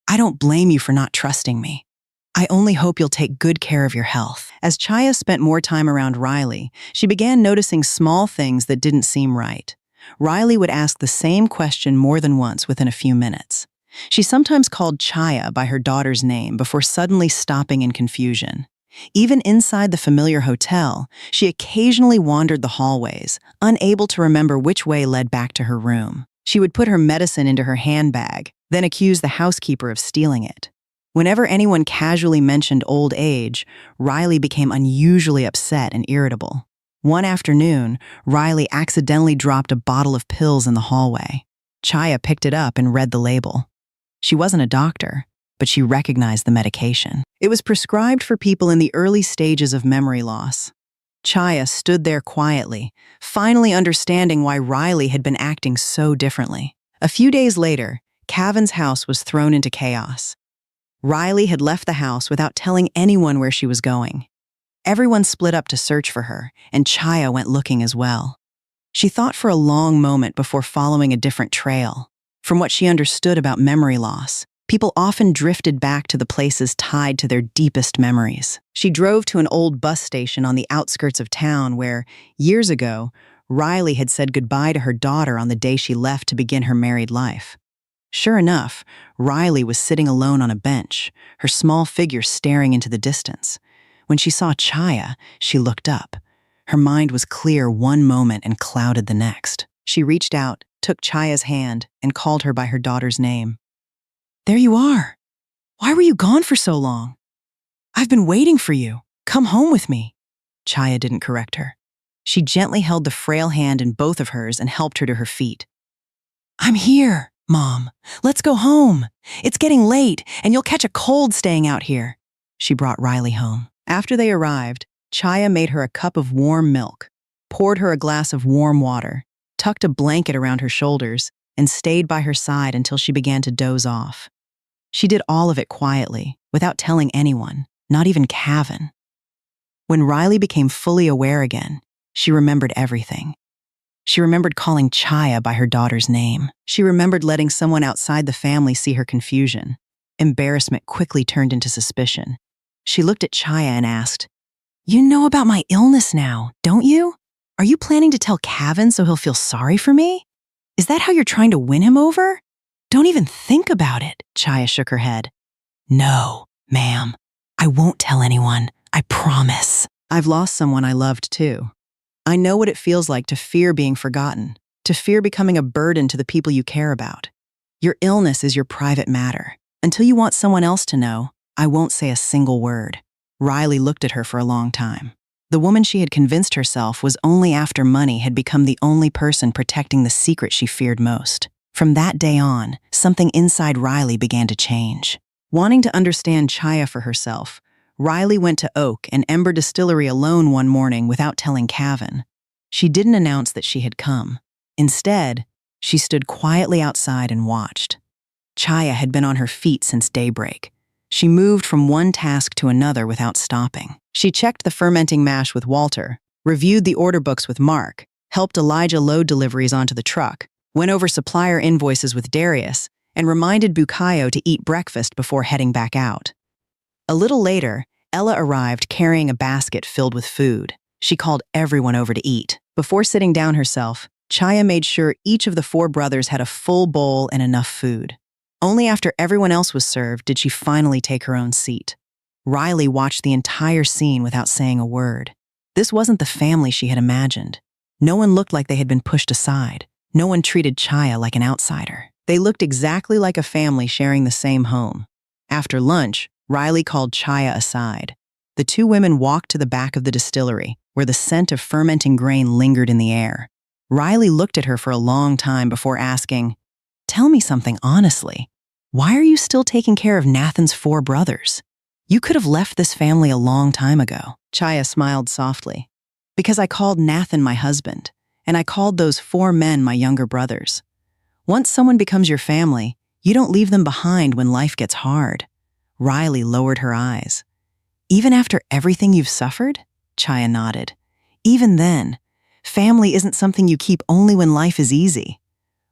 I don't blame you for not trusting me. I only hope you'll take good care of your health." As Chaya spent more time around Riley, she began noticing small things that didn't seem right. Riley would ask the same question more than once within a few minutes. She sometimes called Chaya by her daughter's name before suddenly stopping in confusion. Even inside the familiar hotel, she occasionally wandered the hallways, unable to remember which way led back to her room. She would put her medicine into her handbag, then accuse the housekeeper of stealing it. Whenever anyone casually mentioned old age, Riley became unusually upset and irritable. One afternoon, Riley accidentally dropped a bottle of pills in the hallway. Chaya picked it up and read the label. She wasn't a doctor, but she recognized the medication. It was prescribed for people in the early stages of memory loss. Chaya stood there quietly, finally understanding why Riley had been acting so differently. A few days later, Cavan's house was thrown into chaos. Riley had left the house without telling anyone where she was going. Everyone split up to search for her, and Chaya went looking as well. She thought for a long moment before following a different trail. From what she understood about memory loss, people often drifted back to the places tied to their deepest memories. She drove to an old bus station on the outskirts of town where, years ago, Riley had said goodbye to her daughter on the day she left to begin her married life. Sure enough, Riley was sitting alone on a bench, her small figure staring into the distance. When she saw Chaya, she looked up. Her mind was clear one moment and clouded the next. She reached out, took Chaya's hand, and called her by her daughter's name. "There you are. Why were you gone for so long? I've been waiting for you. Come home with me." Chaya didn't correct her. She gently held the frail hand in both of hers and helped her to her feet. "I'm here, Mom. Let's go home. It's getting late, and you'll catch a cold staying out here." She brought Riley home. After they arrived, Chaya made her a cup of warm milk, poured her a glass of warm water, tucked a blanket around her shoulders, and stayed by her side until she began to doze off. She did all of it quietly, without telling anyone, not even Cavan. When Riley became fully aware again, she remembered everything. She remembered calling Chaya by her daughter's name. She remembered letting someone outside the family see her confusion. Embarrassment quickly turned into suspicion. She looked at Chaya and asked, "You know about my illness now, don't you? Are you planning to tell Cavan so he'll feel sorry for me? Is that how you're trying to win him over? Don't even think about it, Chaya shook her head. No, ma'am. I won't tell anyone. I promise. I've lost someone I loved too. I know what it feels like to fear being forgotten, to fear becoming a burden to the people you care about. Your illness is your private matter. Until you want someone else to know, I won't say a single word. Riley looked at her for a long time. The woman she had convinced herself was only after money had become the only person protecting the secret she feared most. From that day on, something inside Riley began to change. Wanting to understand Chaya for herself, Riley went to Oak and Ember Distillery alone one morning without telling Cavan. She didn't announce that she had come. Instead, she stood quietly outside and watched. Chaya had been on her feet since daybreak. She moved from one task to another without stopping. She checked the fermenting mash with Walter, reviewed the order books with Mark, helped Elijah load deliveries onto the truck, went over supplier invoices with Darius, and reminded Bukayo to eat breakfast before heading back out. A little later, Ella arrived carrying a basket filled with food. She called everyone over to eat. Before sitting down herself, Chaya made sure each of the 4 brothers had a full bowl and enough food. Only after everyone else was served did she finally take her own seat. Riley watched the entire scene without saying a word. This wasn't the family she had imagined. No one looked like they had been pushed aside. No one treated Chaya like an outsider. They looked exactly like a family sharing the same home. After lunch, Riley called Chaya aside. The 2 women walked to the back of the distillery, where the scent of fermenting grain lingered in the air. Riley looked at her for a long time before asking, "Tell me something honestly. Why are you still taking care of Nathan's 4 brothers? You could have left this family a long time ago." Chaya smiled softly. "Because I called Nathan my husband, and I called those 4 men my younger brothers. Once someone becomes your family, you don't leave them behind when life gets hard." Riley lowered her eyes. "Even after everything you've suffered?" Chaya nodded. "Even then, family isn't something you keep only when life is easy."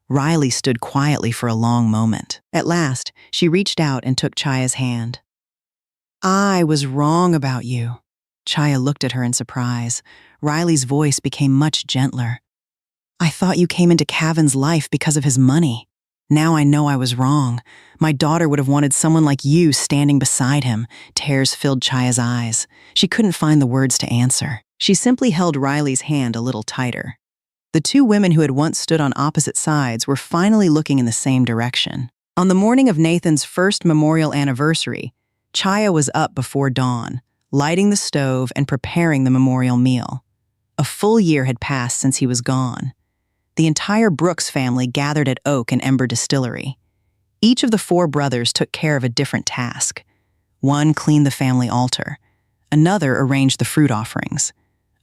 Riley stood quietly for a long moment. At last, she reached out and took Chaya's hand. "I was wrong about you." Chaya looked at her in surprise. Riley's voice became much gentler. "I thought you came into Cavan's life because of his money. Now I know I was wrong. My daughter would have wanted someone like you standing beside him." Tears filled Chaya's eyes. She couldn't find the words to answer. She simply held Riley's hand a little tighter. The 2 women who had once stood on opposite sides were finally looking in the same direction. On the morning of Nathan's first memorial anniversary, Chaya was up before dawn, lighting the stove and preparing the memorial meal. A full year had passed since he was gone. The entire Brooks family gathered at Oak and Ember Distillery. Each of the 4 brothers took care of a different task. One cleaned the family altar. Another arranged the fruit offerings.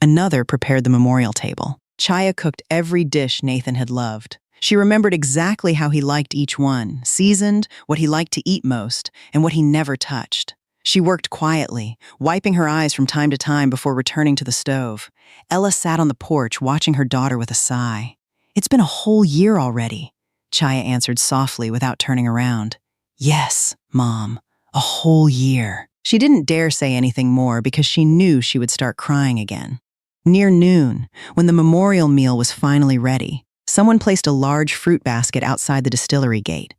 Another prepared the memorial table. Chaya cooked every dish Nathan had loved. She remembered exactly how he liked each one, seasoned, what he liked to eat most, and what he never touched. She worked quietly, wiping her eyes from time to time before returning to the stove. Ella sat on the porch watching her daughter with a sigh. "It's been a whole year already," Chaya answered softly without turning around. "Yes, Mom, a whole year." She didn't dare say anything more because she knew she would start crying again. Near noon, when the memorial meal was finally ready, someone placed a large fruit basket outside the distillery gate.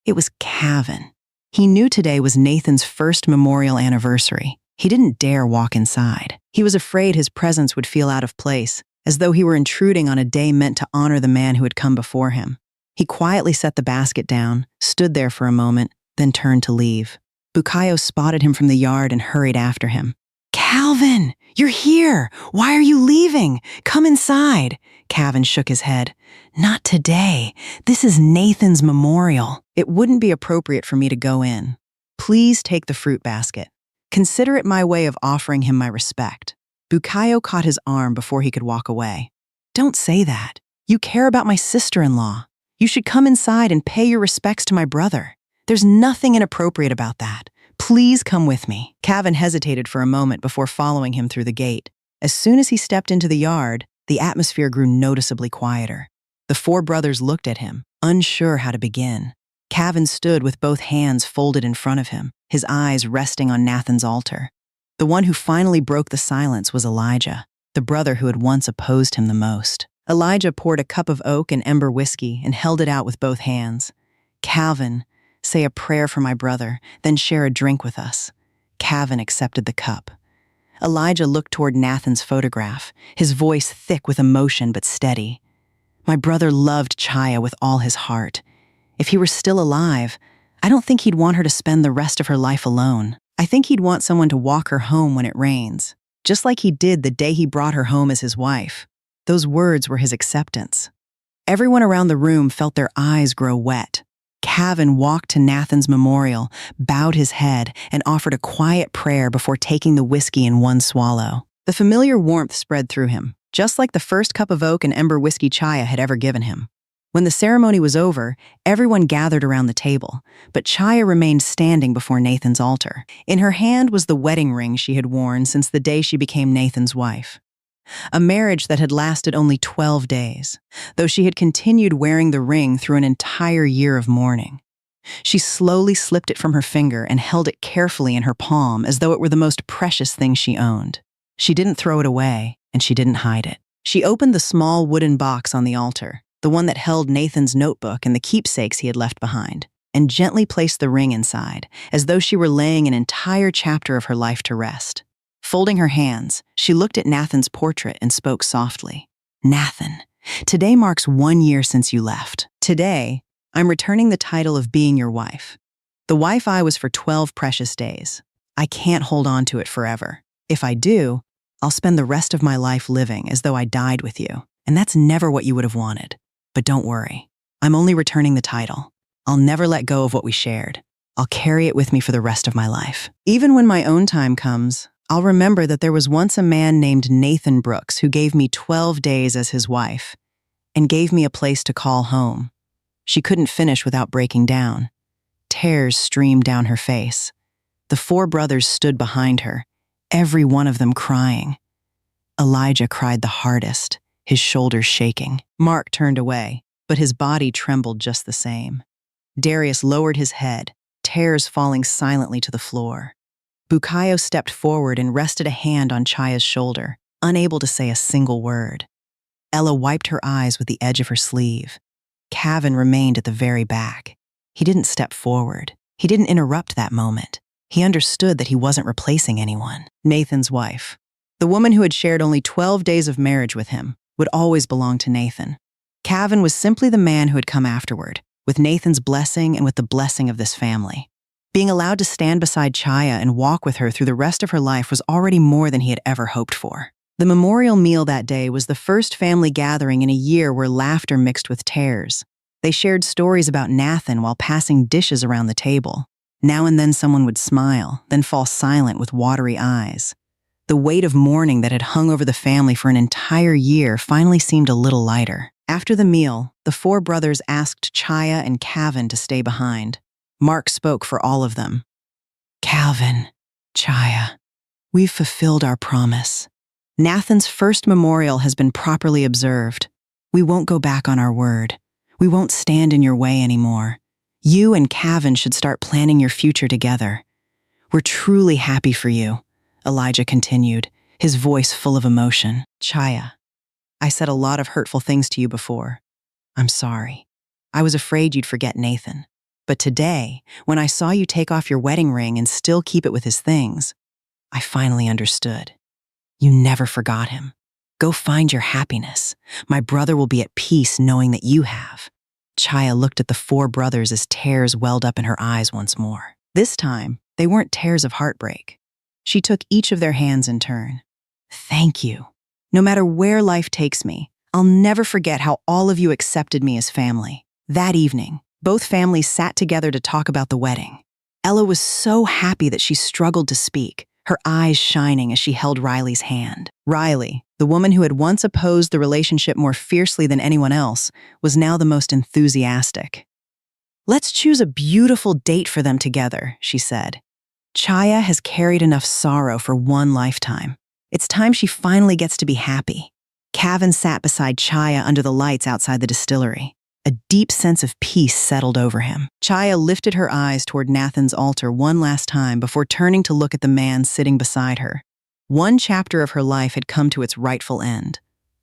It was Cavan. He knew today was Nathan's first memorial anniversary. He didn't dare walk inside. He was afraid his presence would feel out of place, as though he were intruding on a day meant to honor the man who had come before him. He quietly set the basket down, stood there for a moment, then turned to leave. Bukayo spotted him from the yard and hurried after him. "Calvin, you're here! Why are you leaving? Come inside!" Calvin shook his head. "Not today. This is Nathan's memorial. It wouldn't be appropriate for me to go in. Please take the fruit basket. Consider it my way of offering him my respect." Bukayo caught his arm before he could walk away. "Don't say that. You care about my sister-in-law. You should come inside and pay your respects to my brother. There's nothing inappropriate about that. Please come with me." Calvin hesitated for a moment before following him through the gate. As soon as he stepped into the yard, the atmosphere grew noticeably quieter. The 4 brothers looked at him, unsure how to begin. Calvin stood with both hands folded in front of him, his eyes resting on Nathan's altar. The one who finally broke the silence was Elijah. the brother who had once opposed him the most. Elijah poured a cup of oak and ember whiskey and held it out with both hands. "Calvin, say a prayer for my brother, then share a drink with us." Calvin accepted the cup. Elijah looked toward Nathan's photograph, his voice thick with emotion but steady. "My brother loved Chaya with all his heart. If he were still alive, I don't think he'd want her to spend the rest of her life alone. I think he'd want someone to walk her home when it rains, just like he did the day he brought her home as his wife." Those words were his acceptance. Everyone around the room felt their eyes grow wet. Calvin walked to Nathan's memorial, bowed his head, and offered a quiet prayer before taking the whiskey in one swallow. The familiar warmth spread through him, just like the first cup of oak and ember whiskey Chaya had ever given him. When the ceremony was over, everyone gathered around the table, but Chaya remained standing before Nathan's altar. In her hand was the wedding ring she had worn since the day she became Nathan's wife. A marriage that had lasted only 12 days, though she had continued wearing the ring through an entire year of mourning. She slowly slipped it from her finger and held it carefully in her palm as though it were the most precious thing she owned. She didn't throw it away, and she didn't hide it. She opened the small wooden box on the altar, the one that held Nathan's notebook and the keepsakes he had left behind, and gently placed the ring inside, as though she were laying an entire chapter of her life to rest. Folding her hands, she looked at Nathan's portrait and spoke softly. "Nathan, today marks 1 year since you left. Today, I'm returning the title of being your wife. The wife I was for 12 precious days. I can't hold on to it forever. If I do, I'll spend the rest of my life living as though I died with you, and that's never what you would have wanted. But don't worry, I'm only returning the title. I'll never let go of what we shared. I'll carry it with me for the rest of my life. Even when my own time comes, I'll remember that there was once a man named Nathan Brooks who gave me 12 days as his wife and gave me a place to call home." She couldn't finish without breaking down. Tears streamed down her face. The 4 brothers stood behind her, every one of them crying. Elijah cried the hardest, his shoulders shaking. Mark turned away, but his body trembled just the same. Darius lowered his head, tears falling silently to the floor. Bukayo stepped forward and rested a hand on Chaya's shoulder, unable to say a single word. Ella wiped her eyes with the edge of her sleeve. Calvin remained at the very back. He didn't step forward. He didn't interrupt that moment. He understood that he wasn't replacing anyone. Nathan's wife, the woman who had shared only 12 days of marriage with him, would always belong to Nathan. Calvin was simply the man who had come afterward, with Nathan's blessing and with the blessing of this family. Being allowed to stand beside Chaya and walk with her through the rest of her life was already more than he had ever hoped for. The memorial meal that day was the first family gathering in a year where laughter mixed with tears. They shared stories about Nathan while passing dishes around the table. Now and then someone would smile, then fall silent with watery eyes. The weight of mourning that had hung over the family for an entire year finally seemed a little lighter. After the meal, the 4 brothers asked Chaya and Calvin to stay behind. Mark spoke for all of them. "Calvin, Chaya, we've fulfilled our promise. Nathan's first memorial has been properly observed. We won't go back on our word. We won't stand in your way anymore. You and Calvin should start planning your future together. We're truly happy for you," Elijah continued, his voice full of emotion. "Chaya, I said a lot of hurtful things to you before. I'm sorry. I was afraid you'd forget Nathan. But today, when I saw you take off your wedding ring and still keep it with his things, I finally understood. You never forgot him. Go find your happiness. My brother will be at peace knowing that you have." Chaya looked at the 4 brothers as tears welled up in her eyes once more. This time, they weren't tears of heartbreak. She took each of their hands in turn. "Thank you. No matter where life takes me, I'll never forget how all of you accepted me as family." That evening, both families sat together to talk about the wedding. Ella was so happy that she struggled to speak, her eyes shining as she held Riley's hand. Riley, the woman who had once opposed the relationship more fiercely than anyone else, was now the most enthusiastic. "Let's choose a beautiful date for them together," she said. "Chaya has carried enough sorrow for 1 lifetime. It's time she finally gets to be happy." Calvin sat beside Chaya under the lights outside the distillery. A deep sense of peace settled over him. Chaya lifted her eyes toward Nathan's altar one last time before turning to look at the man sitting beside her. One chapter of her life had come to its rightful end.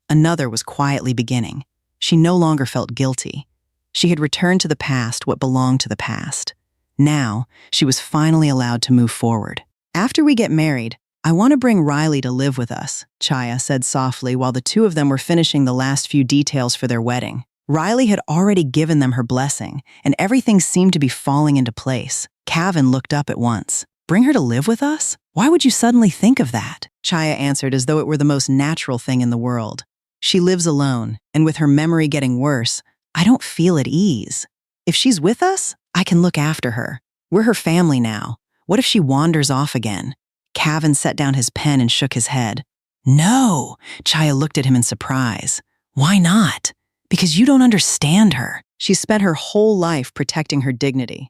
Another was quietly beginning. She no longer felt guilty. She had returned to the past what belonged to the past. Now, she was finally allowed to move forward. After we get married, I want to bring Riley to live with us, Chaya said softly while the two of them were finishing the last few details for their wedding. Riley had already given them her blessing, and everything seemed to be falling into place. Cavan looked up at once. Bring her to live with us? Why would you suddenly think of that? Chaya answered as though it were the most natural thing in the world. She lives alone, and with her memory getting worse, I don't feel at ease. If she's with us, I can look after her. We're her family now. What if she wanders off again? Cavan set down his pen and shook his head. No, Chaya looked at him in surprise. Why not? Because you don't understand her. She spent her whole life protecting her dignity.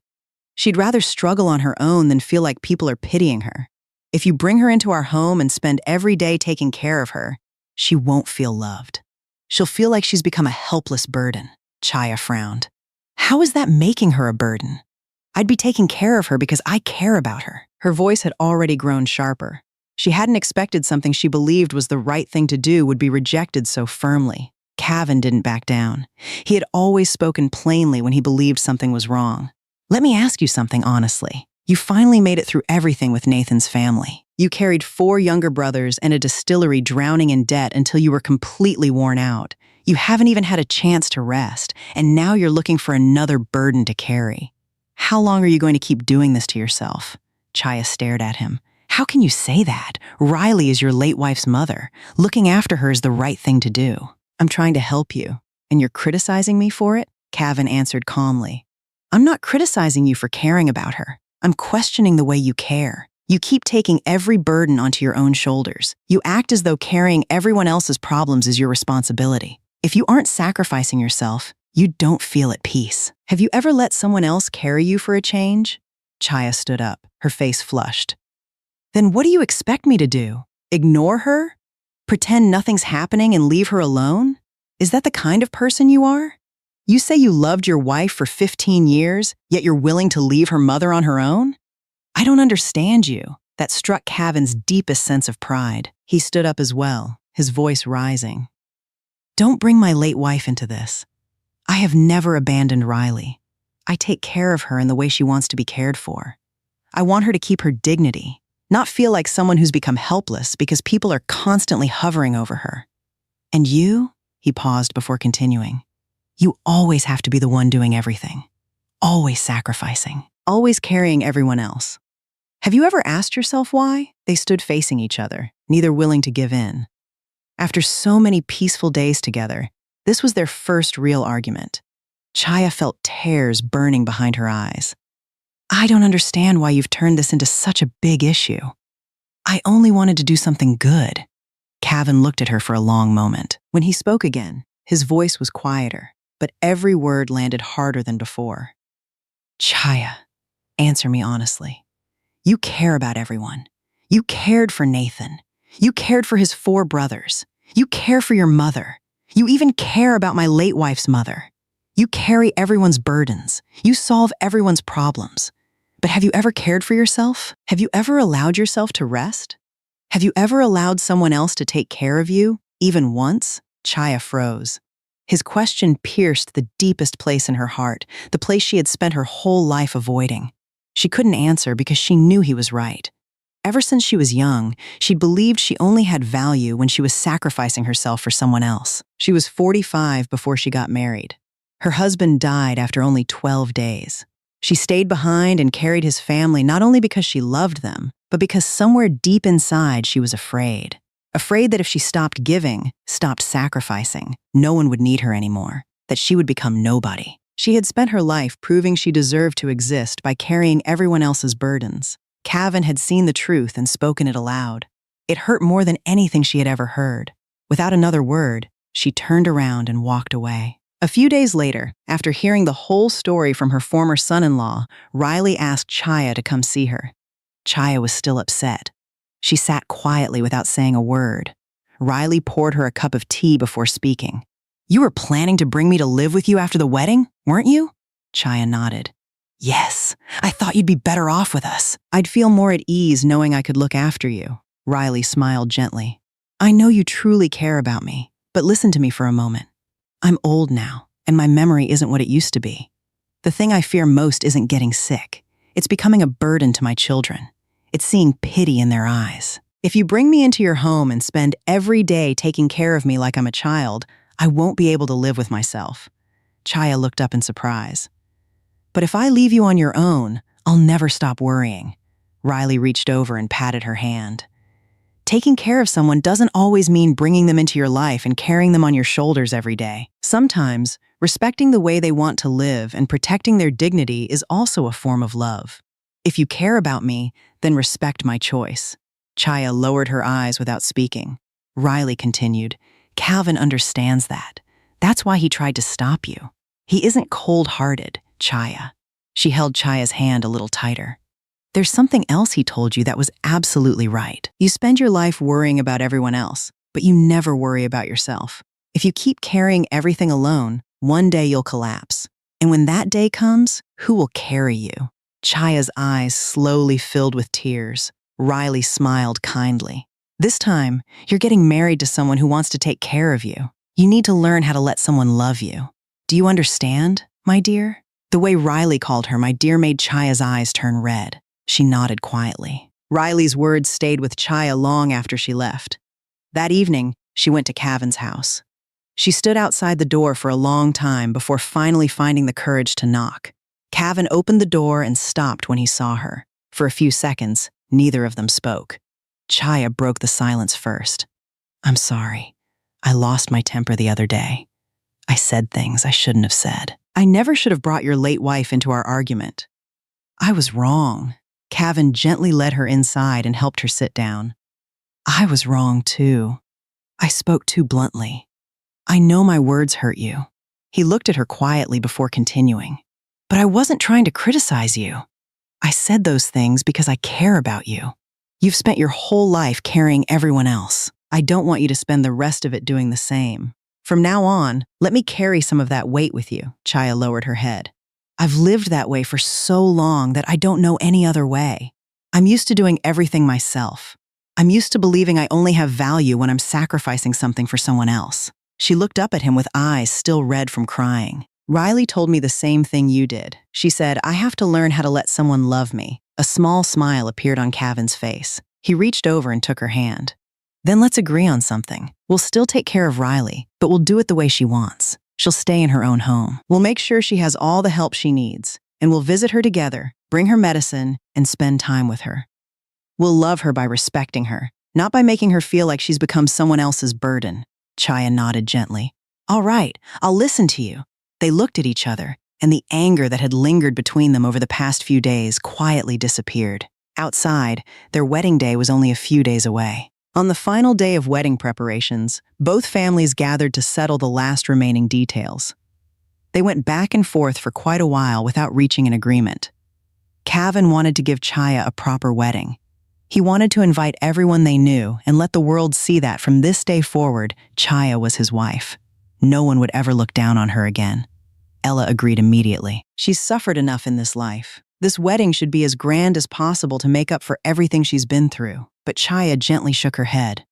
She'd rather struggle on her own than feel like people are pitying her. If you bring her into our home and spend every day taking care of her, she won't feel loved. She'll feel like she's become a helpless burden. Chaya frowned. How is that making her a burden? I'd be taking care of her because I care about her. Her voice had already grown sharper. She hadn't expected something she believed was the right thing to do would be rejected so firmly. Cavan didn't back down. He had always spoken plainly when he believed something was wrong. Let me ask you something honestly. You finally made it through everything with Nathan's family. You carried 4 younger brothers and a distillery drowning in debt until you were completely worn out. You haven't even had a chance to rest, and now you're looking for another burden to carry. How long are you going to keep doing this to yourself? Chaya stared at him. How can you say that? Riley is your late wife's mother. Looking after her is the right thing to do. I'm trying to help you, and you're criticizing me for it? Cavan answered calmly. I'm not criticizing you for caring about her. I'm questioning the way you care. You keep taking every burden onto your own shoulders. You act as though carrying everyone else's problems is your responsibility. If you aren't sacrificing yourself, you don't feel at peace. Have you ever let someone else carry you for a change? Chaya stood up, her face flushed. Then what do you expect me to do? Ignore her? Pretend nothing's happening and leave her alone? Is that the kind of person you are? You say you loved your wife for 15 years, yet you're willing to leave her mother on her own? I don't understand you. That struck Cavan's deepest sense of pride. He stood up as well, his voice rising. Don't bring my late wife into this. I have never abandoned Riley. I take care of her in the way she wants to be cared for. I want her to keep her dignity, not feel like someone who's become helpless because people are constantly hovering over her. And you? He paused before continuing. You always have to be the one doing everything. Always sacrificing. Always carrying everyone else. Have you ever asked yourself why? They stood facing each other, neither willing to give in. After so many peaceful days together, this was their first real argument. Chaya felt tears burning behind her eyes. I don't understand why you've turned this into such a big issue. I only wanted to do something good. Cavan looked at her for a long moment. When he spoke again, his voice was quieter, but every word landed harder than before. Chaya, answer me honestly. You care about everyone. You cared for Nathan. You cared for his 4 brothers. You care for your mother. You even care about my late wife's mother. You carry everyone's burdens. You solve everyone's problems. But have you ever cared for yourself? Have you ever allowed yourself to rest? Have you ever allowed someone else to take care of you, even once? Chaya froze. His question pierced the deepest place in her heart, the place she had spent her whole life avoiding. She couldn't answer because she knew he was right. Ever since she was young, she'd believed she only had value when she was sacrificing herself for someone else. She was 45 before she got married. Her husband died after only 12 days. She stayed behind and carried his family not only because she loved them, but because somewhere deep inside she was afraid. Afraid that if she stopped giving, stopped sacrificing, no one would need her anymore, that she would become nobody. She had spent her life proving she deserved to exist by carrying everyone else's burdens. Cavan had seen the truth and spoken it aloud. It hurt more than anything she had ever heard. Without another word, she turned around and walked away. A few days later, after hearing the whole story from her former son-in-law, Riley asked Chaya to come see her. Chaya was still upset. She sat quietly without saying a word. Riley poured her a cup of tea before speaking. You were planning to bring me to live with you after the wedding, weren't you? Chaya nodded. Yes, I thought you'd be better off with us. I'd feel more at ease knowing I could look after you. Riley smiled gently. I know you truly care about me, but listen to me for a moment. I'm old now, and my memory isn't what it used to be. The thing I fear most isn't getting sick. It's becoming a burden to my children. It's seeing pity in their eyes. If you bring me into your home and spend every day taking care of me like I'm a child, I won't be able to live with myself. Chaya looked up in surprise. But if I leave you on your own, I'll never stop worrying. Riley reached over and patted her hand. Taking care of someone doesn't always mean bringing them into your life and carrying them on your shoulders every day. Sometimes, respecting the way they want to live and protecting their dignity is also a form of love. If you care about me, then respect my choice. Chaya lowered her eyes without speaking. Riley continued, Calvin understands that. That's why he tried to stop you. He isn't cold-hearted, Chaya. She held Chaya's hand a little tighter. There's something else he told you that was absolutely right. You spend your life worrying about everyone else, but you never worry about yourself. If you keep carrying everything alone, one day you'll collapse. And when that day comes, who will carry you? Chaya's eyes slowly filled with tears. Riley smiled kindly. This time, you're getting married to someone who wants to take care of you. You need to learn how to let someone love you. Do you understand, my dear? The way Riley called her, my dear, made Chaya's eyes turn red. She nodded quietly. Riley's words stayed with Chaya long after she left. That evening, she went to Calvin's house. She stood outside the door for a long time before finally finding the courage to knock. Calvin opened the door and stopped when he saw her. For a few seconds, neither of them spoke. Chaya broke the silence first. I'm sorry. I lost my temper the other day. I said things I shouldn't have said. I never should have brought your late wife into our argument. I was wrong. Calvin gently led her inside and helped her sit down. I was wrong too. I spoke too bluntly. I know my words hurt you. He looked at her quietly before continuing. But I wasn't trying to criticize you. I said those things because I care about you. You've spent your whole life carrying everyone else. I don't want you to spend the rest of it doing the same. From now on, let me carry some of that weight with you. Chaya lowered her head. I've lived that way for so long that I don't know any other way. I'm used to doing everything myself. I'm used to believing I only have value when I'm sacrificing something for someone else. She looked up at him with eyes still red from crying. Riley told me the same thing you did. She said, I have to learn how to let someone love me. A small smile appeared on Calvin's face. He reached over and took her hand. Then let's agree on something. We'll still take care of Riley, but we'll do it the way she wants. She'll stay in her own home. We'll make sure she has all the help she needs, and we'll visit her together, bring her medicine, and spend time with her. We'll love her by respecting her, not by making her feel like she's become someone else's burden. Chaya nodded gently. All right, I'll listen to you. They looked at each other, and the anger that had lingered between them over the past few days quietly disappeared. Outside, their wedding day was only a few days away. On the final day of wedding preparations, both families gathered to settle the last remaining details. They went back and forth for quite a while without reaching an agreement. Calvin wanted to give Chaya a proper wedding. He wanted to invite everyone they knew and let the world see that from this day forward, Chaya was his wife. No one would ever look down on her again. Ella agreed immediately. She's suffered enough in this life. This wedding should be as grand as possible to make up for everything she's been through. But Chaya gently shook her head.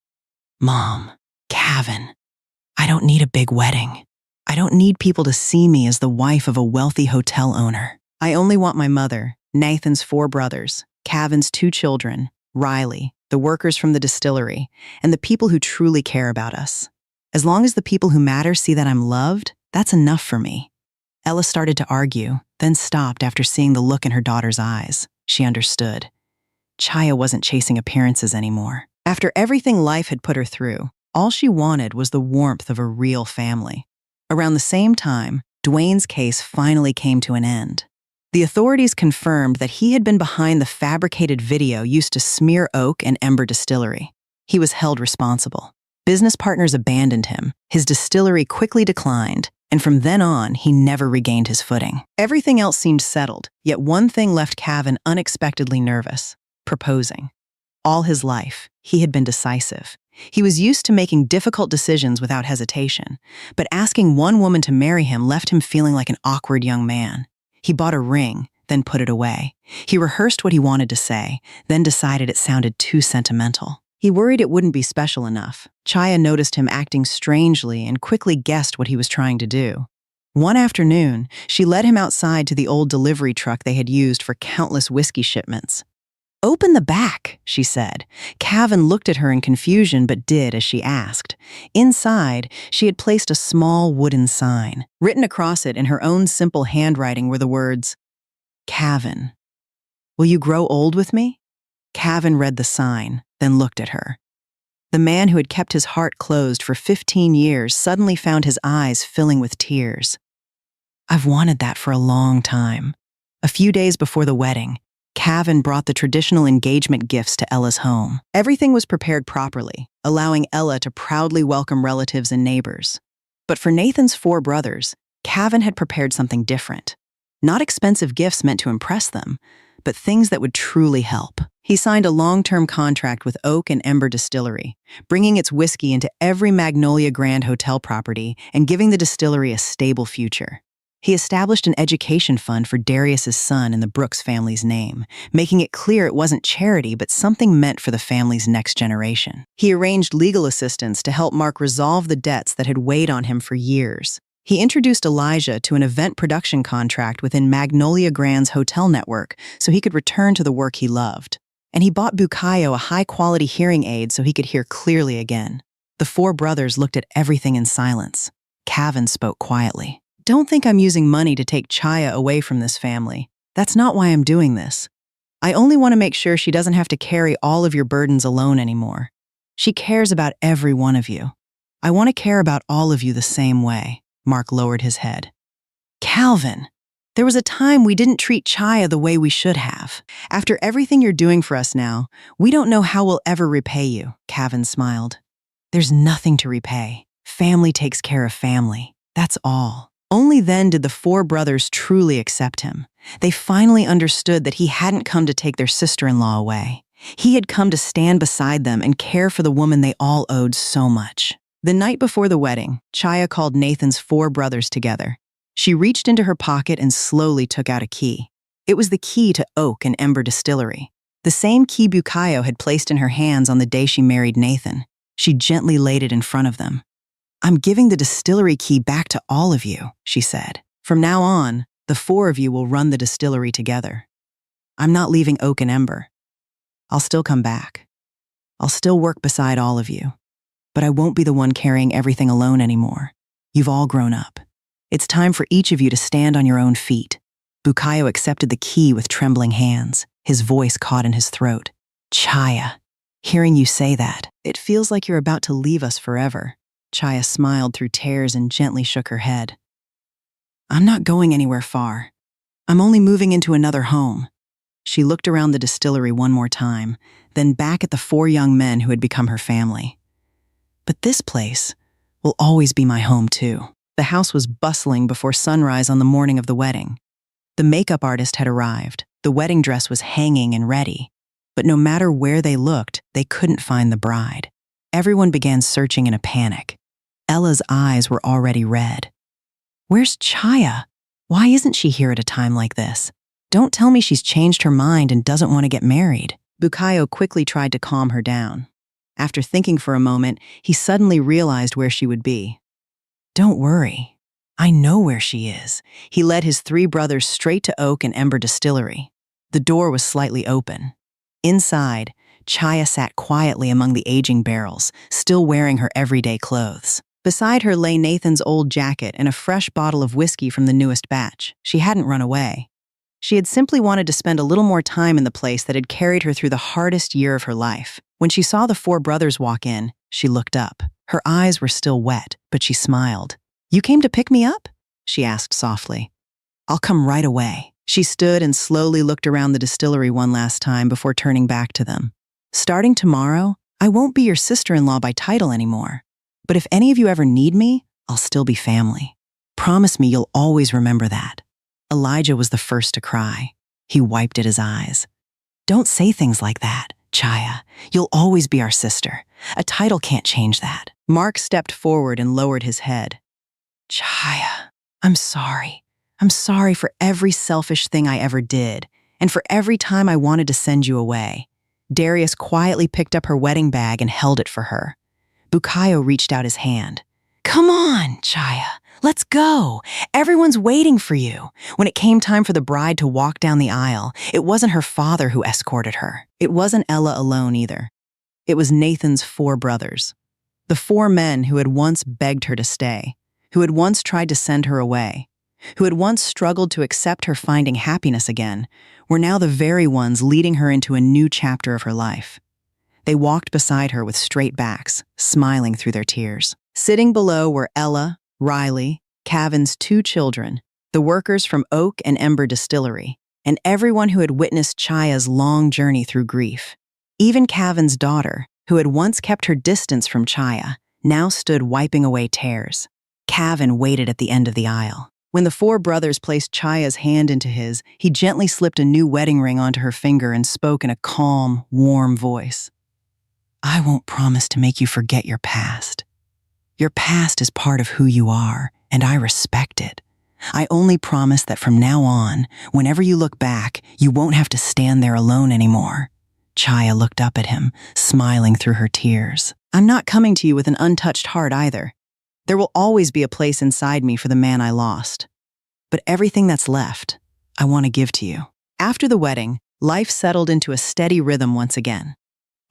Mom, Calvin, I don't need a big wedding. I don't need people to see me as the wife of a wealthy hotel owner. I only want my mother, Nathan's 4 brothers, Calvin's 2 children, Riley, the workers from the distillery, and the people who truly care about us. As long as the people who matter see that I'm loved, that's enough for me. Ella started to argue, then stopped after seeing the look in her daughter's eyes. She understood. Chaya wasn't chasing appearances anymore. After everything life had put her through, all she wanted was the warmth of a real family. Around the same time, Dwayne's case finally came to an end. The authorities confirmed that he had been behind the fabricated video used to smear Oak and Ember Distillery. He was held responsible. Business partners abandoned him, his distillery quickly declined, and from then on, he never regained his footing. Everything else seemed settled, yet one thing left Calvin unexpectedly nervous: proposing. All his life, he had been decisive. He was used to making difficult decisions without hesitation, but asking one woman to marry him left him feeling like an awkward young man. He bought a ring, then put it away. He rehearsed what he wanted to say, then decided it sounded too sentimental. He worried it wouldn't be special enough. Chaya noticed him acting strangely and quickly guessed what he was trying to do. One afternoon, she led him outside to the old delivery truck they had used for countless whiskey shipments. "Open the back," she said. Cavan looked at her in confusion but did as she asked. Inside, she had placed a small wooden sign. Written across it in her own simple handwriting were the words, "Cavan, will you grow old with me?" Cavan read the sign, then looked at her. The man who had kept his heart closed for 15 years suddenly found his eyes filling with tears. "I've wanted that for a long time." A few days before the wedding, Cavan brought the traditional engagement gifts to Ella's home. Everything was prepared properly, allowing Ella to proudly welcome relatives and neighbors. But for Nathan's 4 brothers, Cavan had prepared something different. Not expensive gifts meant to impress them, but things that would truly help. He signed a long-term contract with Oak and Ember Distillery, bringing its whiskey into every Magnolia Grand Hotel property and giving the distillery a stable future. He established an education fund for Darius's son in the Brooks family's name, making it clear it wasn't charity but something meant for the family's next generation. He arranged legal assistance to help Mark resolve the debts that had weighed on him for years. He introduced Elijah to an event production contract within Magnolia Grand's hotel network so he could return to the work he loved. And he bought Bukayo a high-quality hearing aid so he could hear clearly again. The 4 brothers looked at everything in silence. Cavan spoke quietly. "Don't think I'm using money to take Chaya away from this family. That's not why I'm doing this. I only want to make sure she doesn't have to carry all of your burdens alone anymore. She cares about every one of you. I want to care about all of you the same way." Mark lowered his head. "Calvin, there was a time we didn't treat Chaya the way we should have. After everything you're doing for us now, we don't know how we'll ever repay you," Cavan smiled. "There's nothing to repay. Family takes care of family. That's all." Only then did the 4 brothers truly accept him. They finally understood that he hadn't come to take their sister-in-law away. He had come to stand beside them and care for the woman they all owed so much. The night before the wedding, Chaya called Nathan's 4 brothers together. She reached into her pocket and slowly took out a key. It was the key to Oak and Ember Distillery, the same key Bukayo had placed in her hands on the day she married Nathan. She gently laid it in front of them. "I'm giving the distillery key back to all of you," she said. "From now on, the 4 of you will run the distillery together. I'm not leaving Oak and Ember. I'll still come back. I'll still work beside all of you. But I won't be the one carrying everything alone anymore. You've all grown up. It's time for each of you to stand on your own feet." Bukayo accepted the key with trembling hands, his voice caught in his throat. "Chaya, hearing you say that, it feels like you're about to leave us forever." Chaya smiled through tears and gently shook her head. "I'm not going anywhere far. I'm only moving into another home." She looked around the distillery one more time, then back at the 4 young men who had become her family. "But this place will always be my home too." The house was bustling before sunrise on the morning of the wedding. The makeup artist had arrived. The wedding dress was hanging and ready. But no matter where they looked, they couldn't find the bride. Everyone began searching in a panic. Ella's eyes were already red. "Where's Chaya? Why isn't she here at a time like this? Don't tell me she's changed her mind and doesn't want to get married." Bukayo quickly tried to calm her down. After thinking for a moment, he suddenly realized where she would be. "Don't worry. I know where she is." He led his 3 brothers straight to Oak and Ember Distillery. The door was slightly open. Inside, Chaya sat quietly among the aging barrels, still wearing her everyday clothes. Beside her lay Nathan's old jacket and a fresh bottle of whiskey from the newest batch. She hadn't run away. She had simply wanted to spend a little more time in the place that had carried her through the hardest year of her life. When she saw the 4 brothers walk in, she looked up. Her eyes were still wet, but she smiled. "You came to pick me up?" she asked softly. "I'll come right away." She stood and slowly looked around the distillery one last time before turning back to them. "Starting tomorrow, I won't be your sister-in-law by title anymore. But if any of you ever need me, I'll still be family. Promise me you'll always remember that." Elijah was the first to cry. He wiped at his eyes. "Don't say things like that, Chaya. You'll always be our sister. A title can't change that." Mark stepped forward and lowered his head. "Chaya, I'm sorry. I'm sorry for every selfish thing I ever did, and for every time I wanted to send you away. Darius quietly picked up her wedding bag and held it for her. Bukayo reached out his hand. "Come on, Chaya, let's go. Everyone's waiting for you." When it came time for the bride to walk down the aisle, it wasn't her father who escorted her. It wasn't Ella alone either. It was Nathan's 4 brothers. The 4 men who had once begged her to stay, who had once tried to send her away, who had once struggled to accept her finding happiness again, were now the very ones leading her into a new chapter of her life. They walked beside her with straight backs, smiling through their tears. Sitting below were Ella, Riley, Cavan's 2 children, the workers from Oak and Ember Distillery, and everyone who had witnessed Chaya's long journey through grief. Even Cavan's daughter, who had once kept her distance from Chaya, now stood wiping away tears. Cavan waited at the end of the aisle. When the 4 brothers placed Chaya's hand into his, he gently slipped a new wedding ring onto her finger and spoke in a calm, warm voice. "I won't promise to make you forget your past. Your past is part of who you are, and I respect it. I only promise that from now on, whenever you look back, you won't have to stand there alone anymore." Chaya looked up at him, smiling through her tears. "I'm not coming to you with an untouched heart either. There will always be a place inside me for the man I lost. But everything that's left, I want to give to you." After the wedding, life settled into a steady rhythm once again.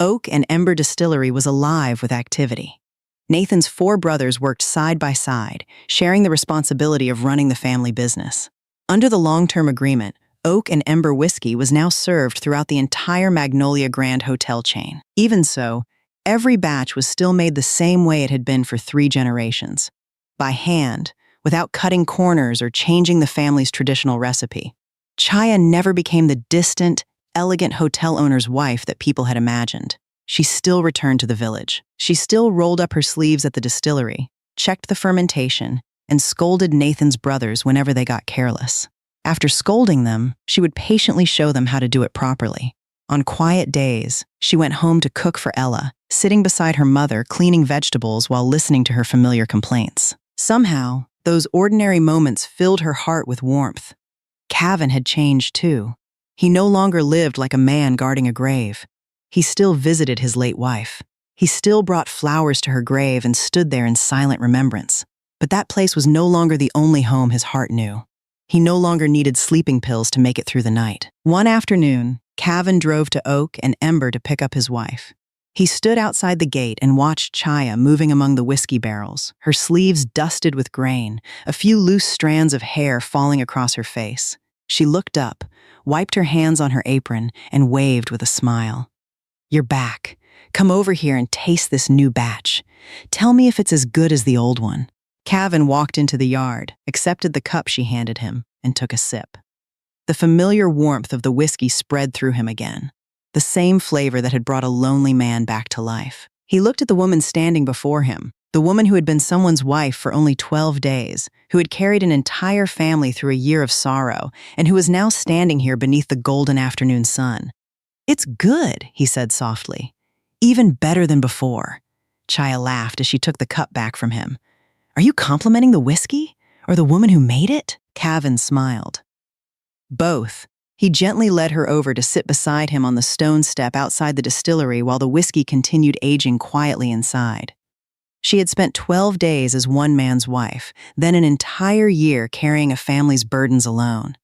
Oak and Ember Distillery was alive with activity. Nathan's 4 brothers worked side by side, sharing the responsibility of running the family business. Under the long-term agreement, Oak and Ember whiskey was now served throughout the entire Magnolia Grand hotel chain. Even so, every batch was still made the same way it had been for 3 generations, by hand, without cutting corners or changing the family's traditional recipe. Chaya never became the distant, elegant hotel owner's wife that people had imagined. She still returned to the village. She still rolled up her sleeves at the distillery, checked the fermentation, and scolded Nathan's brothers whenever they got careless. After scolding them, she would patiently show them how to do it properly. On quiet days, she went home to cook for Ella, sitting beside her mother cleaning vegetables while listening to her familiar complaints. Somehow, those ordinary moments filled her heart with warmth. Cavan had changed too. He no longer lived like a man guarding a grave. He still visited his late wife. He still brought flowers to her grave and stood there in silent remembrance. But that place was no longer the only home his heart knew. He no longer needed sleeping pills to make it through the night. One afternoon, Cavan drove to Oak and Ember to pick up his wife. He stood outside the gate and watched Chaya moving among the whiskey barrels, her sleeves dusted with grain, a few loose strands of hair falling across her face. She looked up, wiped her hands on her apron, and waved with a smile. "You're back. Come over here and taste this new batch. Tell me if it's as good as the old one." Cavan walked into the yard, accepted the cup she handed him, and took a sip. The familiar warmth of the whiskey spread through him again, the same flavor that had brought a lonely man back to life. He looked at the woman standing before him, the woman who had been someone's wife for only 12 days, who had carried an entire family through a year of sorrow, and who was now standing here beneath the golden afternoon sun. "It's good," he said softly. "Even better than before." Chaya laughed as she took the cup back from him. "Are you complimenting the whiskey? Or the woman who made it?" Cavan smiled. "Both." He gently led her over to sit beside him on the stone step outside the distillery while the whiskey continued aging quietly inside. She had spent 12 days as one man's wife, then an entire year carrying a family's burdens alone.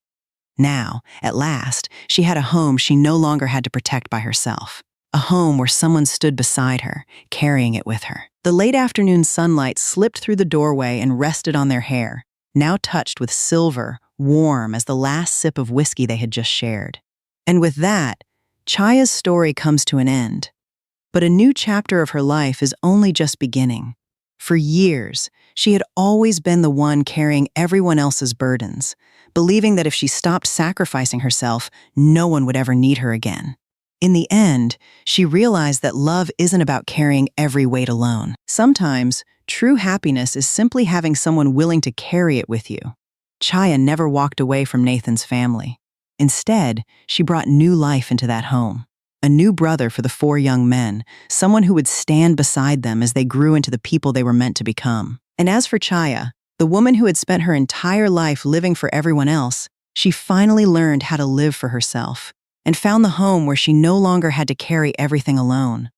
Now, at last, she had a home she no longer had to protect by herself. A home where someone stood beside her, carrying it with her. The late afternoon sunlight slipped through the doorway and rested on their hair, now touched with silver, warm as the last sip of whiskey they had just shared. And with that, Chaya's story comes to an end. But a new chapter of her life is only just beginning. For years, she had always been the one carrying everyone else's burdens, believing that if she stopped sacrificing herself, no one would ever need her again. In the end, she realized that love isn't about carrying every weight alone. Sometimes, true happiness is simply having someone willing to carry it with you. Chaya never walked away from Nathan's family. Instead, she brought new life into that home. A new brother for the 4 young men, someone who would stand beside them as they grew into the people they were meant to become. And as for Chaya, the woman who had spent her entire life living for everyone else, she finally learned how to live for herself. and found the home where she no longer had to carry everything alone.